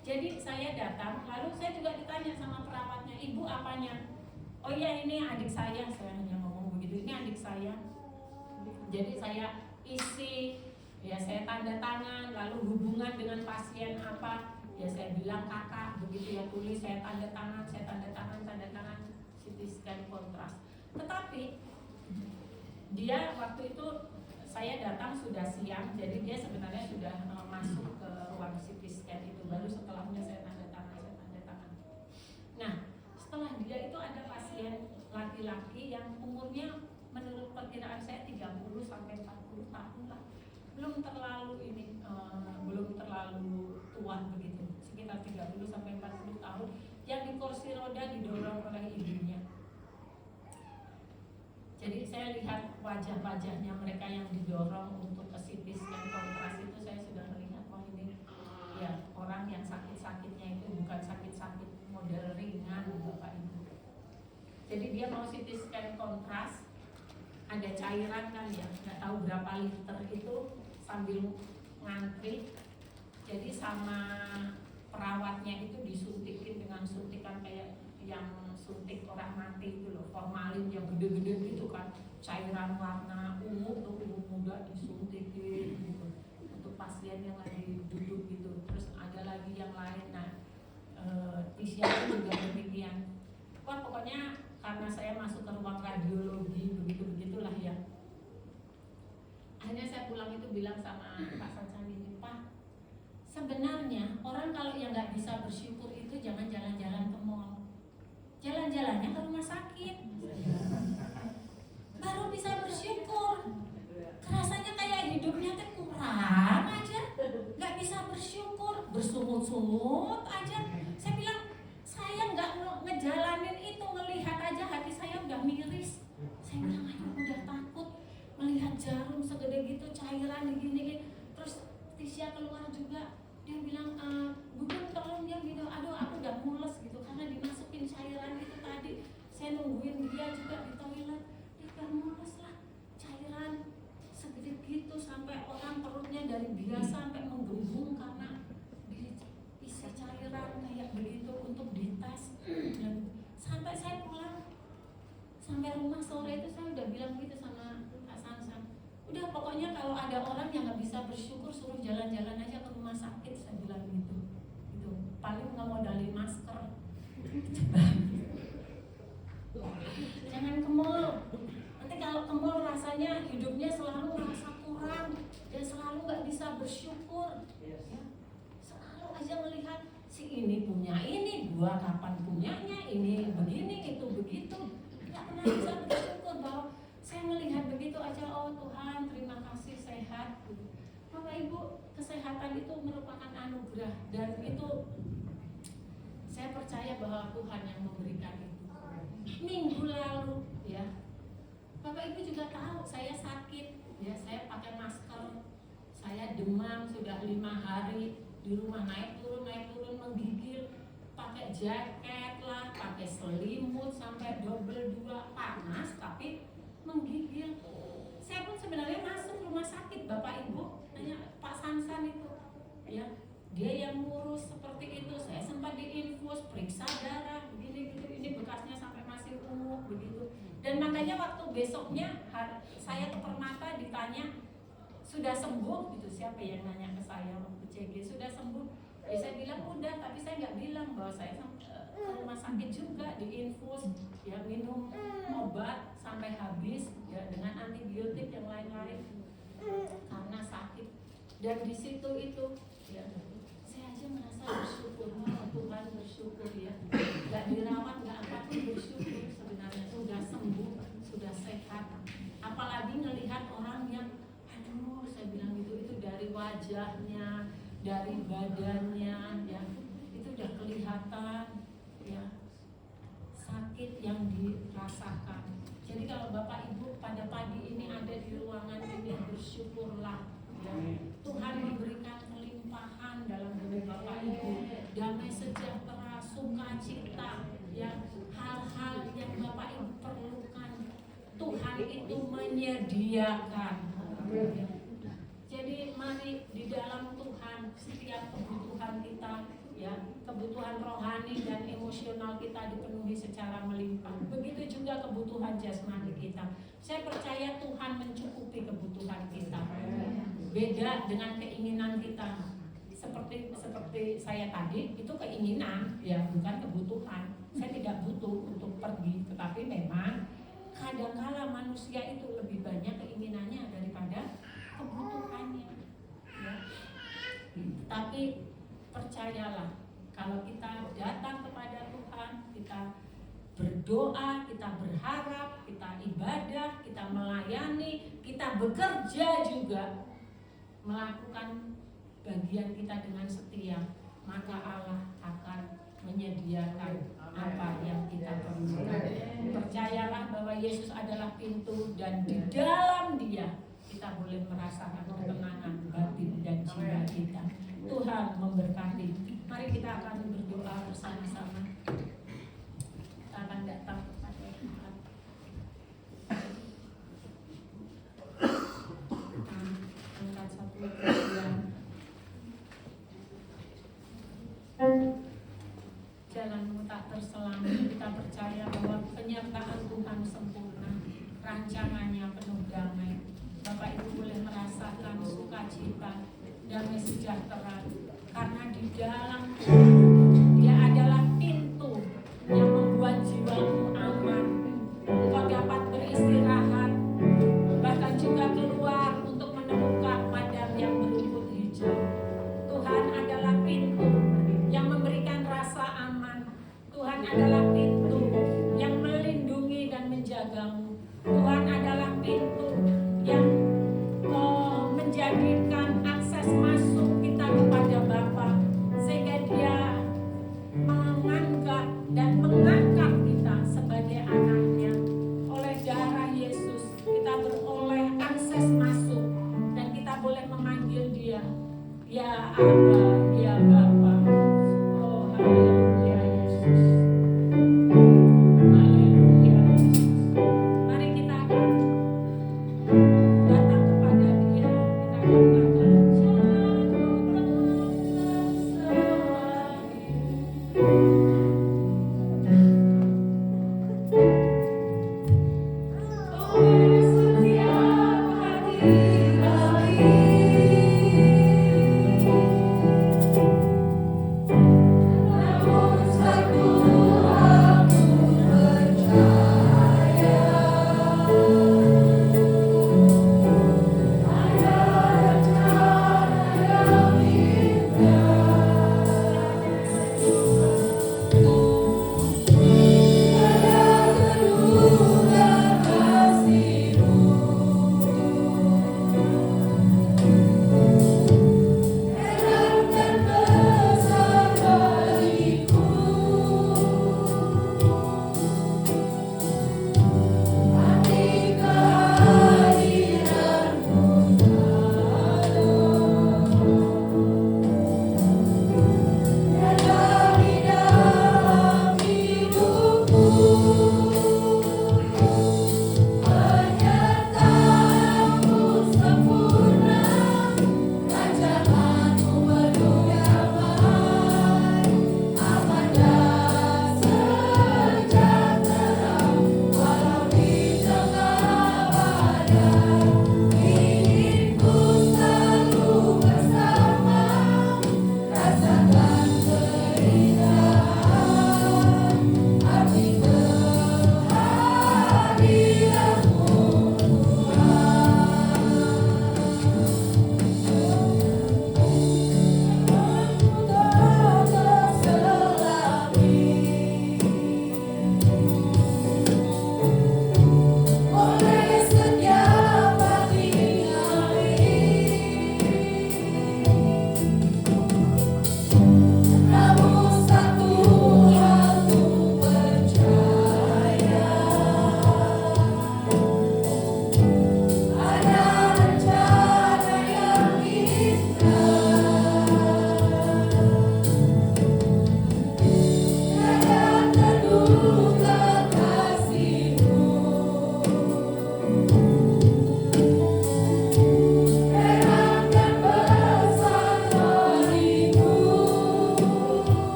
Jadi saya datang, lalu saya juga ditanya sama perawatnya, ibu apanya? Oh iya ini adik saya hanya ngomong begitu, ini adik saya. Jadi saya isi, ya saya tanda tangan, lalu hubungan dengan pasien apa, ya saya bilang kakak, begitu ya tulis, saya tanda tangan, CT scan kontras. Tetapi dia waktu itu saya datang sudah siang, jadi dia sebenarnya sudah masuk ke ruang CT scan itu, baru setelahnya saya tanda tangan. Nah, setelah dia itu ada pasien laki-laki yang umurnya menurut perkiraan saya 30 sampai 40 tahun lah. Belum terlalu tua begitu, sekitar 30 sampai 40 tahun, yang di kursi roda didorong oleh ibunya. Jadi saya lihat wajah-wajahnya mereka yang didorong untuk ke CT scan kontras itu, saya sudah melihat, wah ini ya orang yang sakit-sakitnya itu bukan sakit-sakit model ringan, Bapak Ibu. Jadi dia mau CT scan kontras, ada cairan kan ya, nggak tahu berapa liter itu, sambil ngantri. Jadi sama perawatnya itu disuntikin dengan suntikan kayak yang suntik orang mati itu loh, formalin yang gede-gede gitu kan, cairan warna ungu tuh, ungu muda disuntikin gitu untuk pasien yang lagi duduk gitu. Terus ada lagi yang lain. Nah, Tisha juga demikian. Wah pokoknya karena saya masuk ke ruang radiologi begitulah ya. Akhirnya saya pulang itu bilang sama Pak Sansan ini, Pak, sebenarnya orang kalau yang nggak bisa bersyukur itu jangan jalan-jalan ke mall, jalan-jalannya ke rumah sakit, baru bisa bersyukur. Rasanya kayak hidupnya tuh kurang aja, nggak bisa bersyukur, bersungut-sungut aja. Saya bilang saya nggak ngejalanin itu, ngelihat aja hati saya udah miris. Saya bilang aduh udah takut melihat jarum segede gitu, cairan gini. Terus Tisha keluar juga, dia bilang Bubun tolong dia gitu, aduh aku udah mules gitu karena dimasukin cairan itu tadi. Saya nungguin dia juga di toilet, dia udah mules lah, cairan segede gitu sampai orang perutnya dari biasa sampai menggembung karena diisi cairan kayak begitu untuk dites. Dan sampai saya pulang, sampai rumah sore itu saya udah bilang gitu sama Kak Sansan, udah pokoknya kalau ada orang yang nggak bisa bersyukur suruh jalan-jalan aja ke rumah sakit, saya bilang gitu. Itu paling nggak modalin masker. Jangan ke mall. Nanti kalau ke mall rasanya hidupnya selalu merasa kurang dan selalu nggak bisa bersyukur. Ya. Selalu aja melihat si ini punya ini, gua kapan punyanya, ini begini, itu begitu. Nggak pernah bisa bersyukur bahwa saya melihat begitu aja, oh Tuhan terima kasih sehat. Bapak Ibu, kesehatan itu merupakan anugerah dan itu saya percaya bahwa Tuhan yang memberikan itu. Minggu lalu ya, Bapak Ibu juga tahu saya sakit ya, saya pakai masker, saya demam sudah 5 hari, di rumah naik turun menggigil, pakai jaket lah, pakai selimut sampai double 2, panas tapi menggigil. Saya pun sebenarnya masuk rumah sakit, Bapak Ibu nanya Pak Sansan itu ya, dia yang ngurus seperti itu. Saya sempat diinfus, periksa darah begini gitu, ini bekasnya sampai masih ungu begitu. Dan makanya waktu besoknya saya ke Permata ditanya sudah sembuh gitu, siapa yang nanya ke saya waktu CG sudah sembuh, ya saya bilang udah, tapi saya nggak bilang bahwa saya ke rumah sakit juga, diinfus, ya minum obat sampai habis, ya dengan antibiotik yang lain-lain karena sakit. Dan di situ itu, ya saya aja merasa bersyukur, Tuhan bersyukur ya, nggak dirawat nggak apapun bersyukur sebenarnya sudah sembuh, sudah sehat. Apalagi ngelihat orang yang, aduh saya bilang itu dari wajahnya, dari badannya, ya itu udah kelihatan ya sakit yang dirasakan. Jadi kalau Bapak Ibu pada pagi ini ada di ruangan ini, bersyukurlah ya. Tuhan memberikan kelimpahan dalam hidup Bapak Ibu, damai sejahtera, sukacita, ya hal-hal yang Bapak Ibu perlukan Tuhan itu menyediakan. Jadi mari di dalam Tuhan setiap kebutuhan kita, ya kebutuhan rohani dan emosional kita dipenuhi secara melimpah. Begitu juga kebutuhan jasmani kita. Saya percaya Tuhan mencukupi kebutuhan kita. Beda dengan keinginan kita. Seperti saya tadi, itu keinginan, ya bukan kebutuhan. Saya tidak butuh untuk pergi, tetapi memang kadangkala manusia itu lebih banyak keinginannya daripada kebutuhannya. Ya. Tapi percayalah, kalau kita datang kepada Tuhan, kita berdoa, kita berharap, kita ibadah, kita melayani, kita bekerja juga, melakukan bagian kita dengan setia, maka Allah akan menyediakan apa yang kita perlukan. Percayalah bahwa Yesus adalah pintu, dan di dalam Dia kita boleh merasakan ketenangan batin dan jiwa kita. Tuhan memberkati. Mari kita akan berdoa bersama-sama. Kita akan datang kepada Tuhan. Angkat satu bagian. Jalanmu tak terselang. Kita percaya bahwa penyertaan Tuhan sempurna, rancangannya penuh damai. Bapak Ibu boleh merasakan sukacita, damai sejahtera, karena di dalam Dia adalah pintu yang membuat jiwamu aman. Engkau dapat beristirahat, bahkan juga keluar untuk menemukan padang yang berumput hijau. Tuhan adalah pintu yang memberikan rasa aman. Tuhan adalah pintu yang melindungi dan menjagamu. Tuhan adalah pintu yang menjadikan akses masuk kita kepada Bapa, sehingga Dia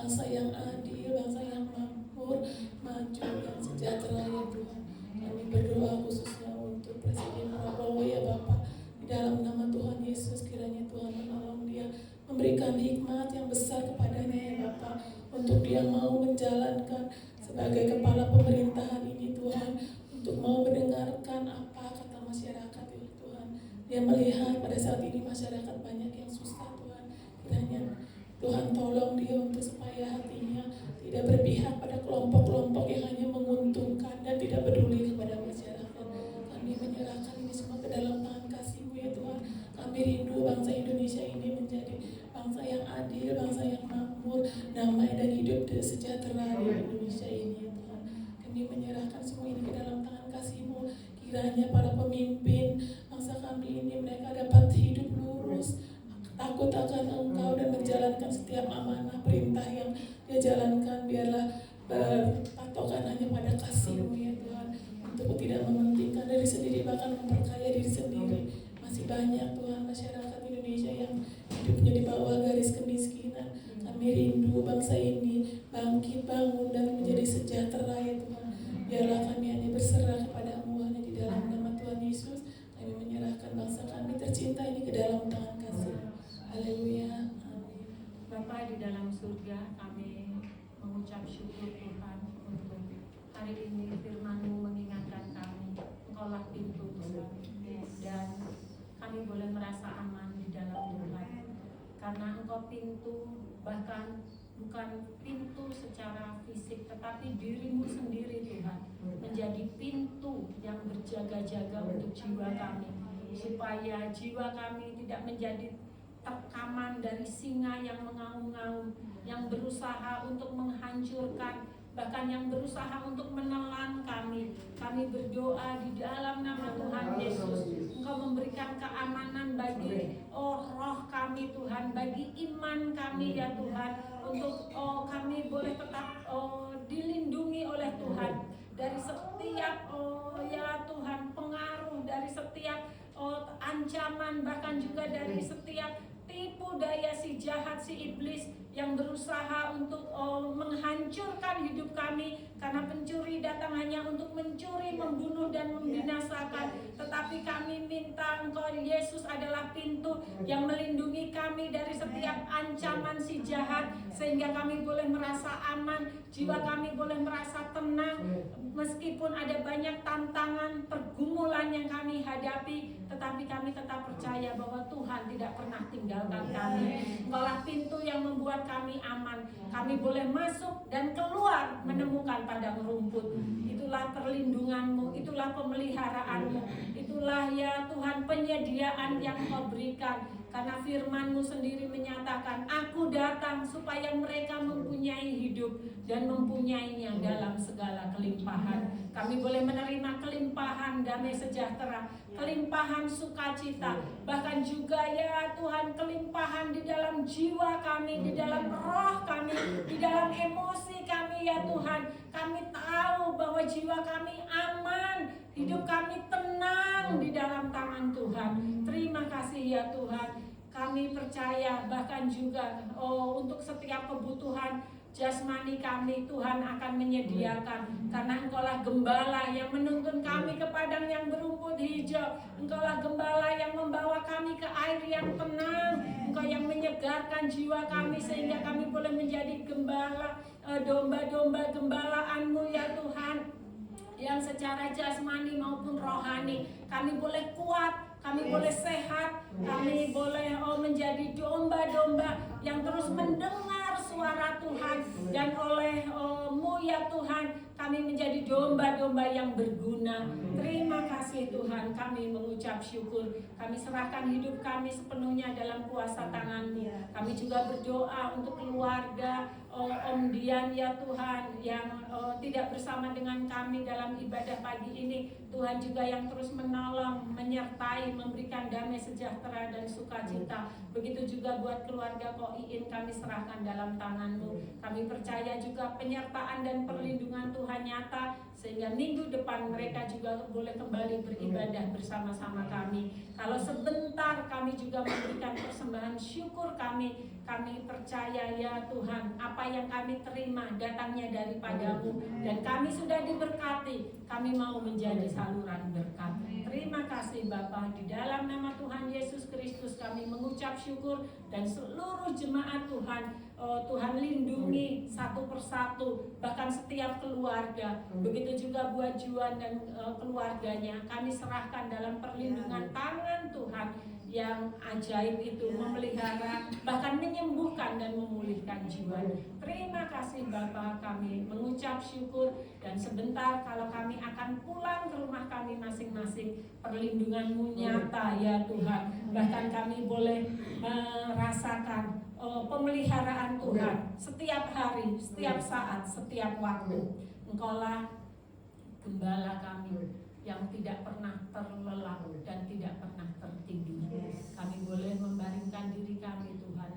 bangsa yang adil, bangsa yang makmur, maju, yang sejahtera ya Tuhan. Kami berdoa khususnya untuk Presiden Prabowo ya Bapak. Di dalam nama Tuhan Yesus kiranya Tuhan menolong dia, memberikan hikmat yang besar kepadanya ya Bapak, untuk dia mau menjalankan sebagai kepala pemerintahan ini Tuhan, untuk mau mendengarkan apa kata masyarakat ya Tuhan. Dia melihat pada saat ini masyarakat banyak yang susah Tuhan. Kiranya Tuhan tolong dia untuk supaya hatinya tidak berpihak pada kelompok-kelompok yang hanya menguntungkan dan tidak peduli kepada masyarakat. Kami menyerahkan ini semua ke dalam tangan kasih-Mu ya Tuhan. Kami rindu bangsa Indonesia ini menjadi bangsa yang adil, bangsa yang makmur, damai dan hidup sejahtera di Indonesia ini ya Tuhan. Kami menyerahkan semua ini ke dalam tangan kasih-Mu. Kiranya para pemimpin bangsa kami ini mereka dapat hidup lurus, takut akan Engkau dan menjalankan setiap amanah perintah yang dia jalankan. Biarlah berpatokan hanya pada kasih-Mu ya Tuhan, untuk tidak mementingkan diri sendiri, bahkan memperkaya diri sendiri. Masih banyak Tuhan masyarakat Indonesia yang hidupnya di bawah garis kemiskinan. Kami rindu bangsa ini bangkit, bangun dan menjadi sejahtera ya Tuhan. Biarlah kami hanya berserah kepada-Mu, hanya di dalam nama Tuhan Yesus kami menyerahkan bangsa kami tercinta ini ke dalam tangan kasih-Mu. Haleluya, amin. Bapa di dalam surga, kami mengucap syukur Tuhan untuk hari ini firman-Mu mengingatkan kami, Engkaulah pintu Tuhan, dan kami boleh merasa aman di dalam Tuhan, karena Engkau pintu, bahkan bukan pintu secara fisik, tetapi diri-Mu sendiri Tuhan, menjadi pintu yang berjaga-jaga untuk jiwa kami, supaya jiwa kami tidak menjadi terkaman dari singa yang mengaum-ngaum, yang berusaha untuk menghancurkan, bahkan yang berusaha untuk menelan kami. Kami berdoa di dalam nama Tuhan Yesus, Engkau memberikan keamanan bagi roh kami Tuhan, bagi iman kami ya Tuhan, untuk kami boleh tetap dilindungi oleh Tuhan dari setiap ya Tuhan pengaruh, dari setiap ancaman, bahkan juga dari setiap tipu daya si jahat, si iblis yang berusaha untuk menghancurkan hidup kami, karena pencuri datang hanya untuk mencuri, membunuh dan membinasakan. Tetapi kami minta Engkau Yesus adalah pintu yang melindungi kami dari setiap ancaman si jahat, sehingga kami boleh merasa aman, jiwa kami boleh merasa tenang, meskipun ada banyak tantangan, pergumulan yang kami hadapi, tetapi kami tetap percaya bahwa Tuhan tidak pernah tinggalkan kami. Engkaulah pintu yang membuat kami aman. Kami boleh masuk dan keluar menemukan padang rumput. Itulah perlindungan-Mu, itulah pemeliharaan-Mu, itulah ya Tuhan penyediaan yang Kau berikan. Karena firman-Mu sendiri menyatakan, Aku datang supaya mereka mempunyai hidup dan mempunyainya dalam segala kelimpahan. Kami boleh menerima kelimpahan damai sejahtera, kelimpahan sukacita, bahkan juga ya Tuhan kelimpahan di dalam jiwa kami, di dalam roh kami, di dalam emosi kami ya Tuhan. Kami tahu bahwa jiwa kami aman, hidup kami tenang di dalam tangan Tuhan. Terima kasih ya Tuhan. Kami percaya bahkan juga untuk setiap kebutuhan jasmani kami Tuhan akan menyediakan, karena Engkaulah gembala yang menuntun kami ke padang yang berumput hijau. Engkaulah gembala yang membawa kami ke air yang tenang. Engkau yang menyegarkan jiwa kami sehingga kami boleh menjadi gembala, domba-domba gembalaan-Mu ya Tuhan, yang secara jasmani maupun rohani kami boleh kuat, kami boleh sehat, kami boleh menjadi domba-domba yang terus mendengar suara Tuhan, dan oleh-Mu ya Tuhan kami menjadi domba-domba yang berguna. Terima kasih Tuhan, kami mengucap syukur. Kami serahkan hidup kami sepenuhnya dalam kuasa tangan-Mu. Kami juga berdoa untuk keluarga Om Dian ya Tuhan, yang tidak bersama dengan kami dalam ibadah pagi ini. Tuhan juga yang terus menolong, menyertai, memberikan damai sejahtera dan sukacita. Begitu juga buat keluarga Ko Iin, kami serahkan dalam tangan-Mu. Kami percaya juga penyertaan dan perlindungan Tuhan nyata, sehingga minggu depan mereka juga boleh kembali beribadah bersama-sama kami. Kalau sebentar kami juga memberikan persembahan syukur kami kami percaya ya Tuhan, apa yang kami terima datangnya daripada-Mu, dan kami sudah diberkati, kami mau menjadi saluran berkat. Terima kasih Bapa, di dalam nama Tuhan Yesus Kristus kami mengucap syukur, dan seluruh jemaat Tuhan, Tuhan lindungi satu persatu, bahkan setiap keluarga. Begitu juga buat Juan dan keluarganya, kami serahkan dalam perlindungan tangan Tuhan yang ajaib itu, memelihara, bahkan menyembuhkan dan memulihkan jiwa. Terima kasih Bapa, kami mengucap syukur, dan sebentar kalau kami akan pulang ke rumah kami masing-masing, perlindungan-Mu nyata ya Tuhan. Bahkan kami boleh merasakan pemeliharaan Tuhan setiap hari, setiap saat, setiap waktu. Engkaulah gembala kami yang tidak pernah terlelap dan tidak pernah tertidur. Kami boleh membaringkan diri kami Tuhan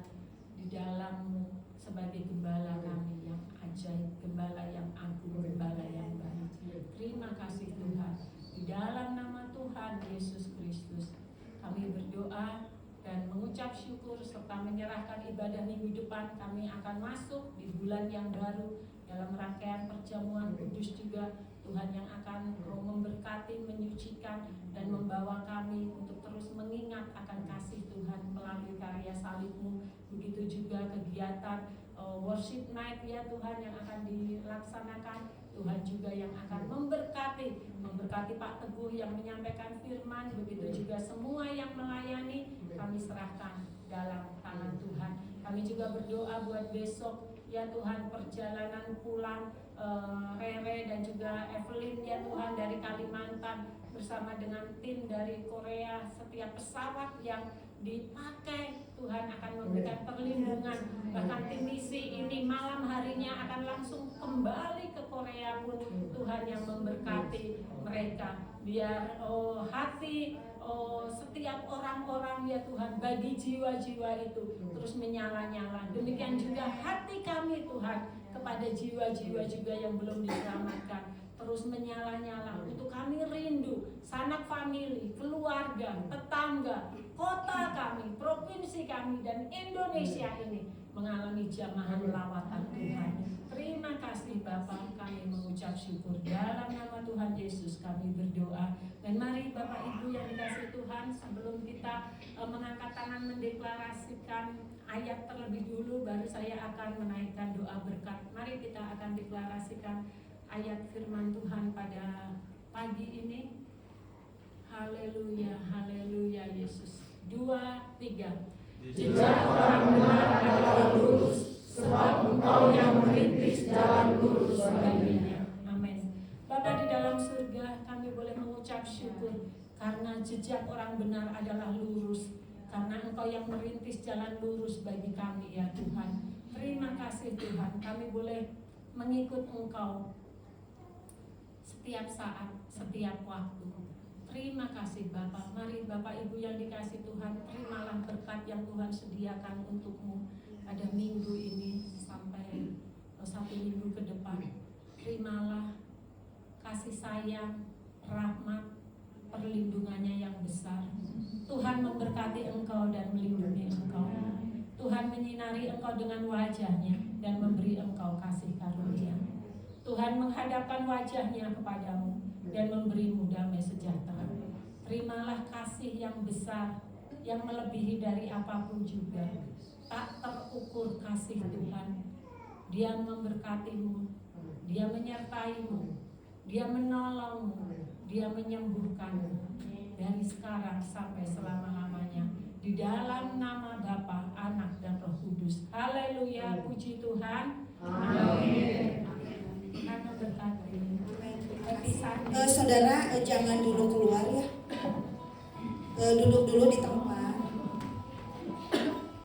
di dalam-Mu sebagai gembala kami yang ajaib, gembala yang agung, gembala yang baik. Terima kasih Tuhan. Di dalam nama Tuhan Yesus Kristus kami berdoa dan mengucap syukur serta menyerahkan ibadah minggu depan. Kami akan masuk di bulan yang baru dalam rangkaian perjamuan kudus juga. Tuhan yang akan memberkati, menyucikan, dan membawa kami untuk terus mengingat akan kasih Tuhan melalui karya salib-Mu. Begitu juga kegiatan worship night ya Tuhan yang akan dilaksanakan. Tuhan juga yang akan memberkati Pak Teguh yang menyampaikan firman. Begitu juga semua yang melayani, kami serahkan dalam tangan Tuhan. Kami juga berdoa buat besok ya Tuhan, perjalanan pulang Rere dan juga Evelyn ya Tuhan dari Kalimantan bersama dengan tim dari Korea. Setiap pesawat yang dipakai Tuhan akan memberikan perlindungan. Bahkan tim misi ini malam harinya akan langsung kembali ke Korea pun Tuhan yang memberkati mereka. Biar hati setiap orang-orang ya Tuhan, bagi jiwa-jiwa itu terus menyala-nyala. Demikian juga hati kami Tuhan kepada jiwa-jiwa juga yang belum diselamatkan, terus menyala-nyala. Untuk kami rindu sanak famili, keluarga, tetangga, kota kami, provinsi kami, dan Indonesia ini mengalami jamahan lawatan Tuhan. Terima kasih Bapa, kami mengucap syukur. Dalam nama Tuhan Yesus kami berdoa. Dan mari Bapak Ibu yang dikasihi Tuhan, sebelum kita mengangkat tangan mendeklarasikan ayat terlebih dulu, baru saya akan menaikkan doa berkat. Mari kita akan deklarasikan ayat firman Tuhan pada pagi ini. Haleluya, haleluya Yesus. 2, 3. Jejak orang benar adalah lurus, sebab Engkau yang merintis jalan lurus baginya. Amin. Bapa di dalam surga, kami boleh mengucap syukur karena jejak orang benar adalah lurus, karena Engkau yang merintis jalan lurus bagi kami ya Tuhan. Terima kasih Tuhan, kami boleh mengikut Engkau setiap saat, setiap waktu. Terima kasih Bapak. Mari Bapak Ibu yang dikasih Tuhan, terimalah berkat yang Tuhan sediakan untukmu pada minggu ini sampai 1 minggu ke depan. Terimalah kasih sayang, rahmat, perlindungannya yang besar. Tuhan memberkati engkau dan melindungi engkau. Tuhan menyinari engkau dengan wajahnya dan memberi engkau kasih karunia. Tuhan menghadapkan wajahnya kepadamu dan memberimu damai sejahtera. Terimalah kasih yang besar, yang melebihi dari apapun juga. Tak terukur kasih Tuhan. Dia memberkatimu, Dia menyertaimu, Dia menolongmu, Dia menyembuhkanmu dari sekarang sampai selama-lamanya. Di dalam nama Bapa, Anak, dan Roh Kudus. Haleluya, puji Tuhan. Amin. Tuhan memberkati. Saudara, jangan dulu keluar ya. Duduk dulu di tempat.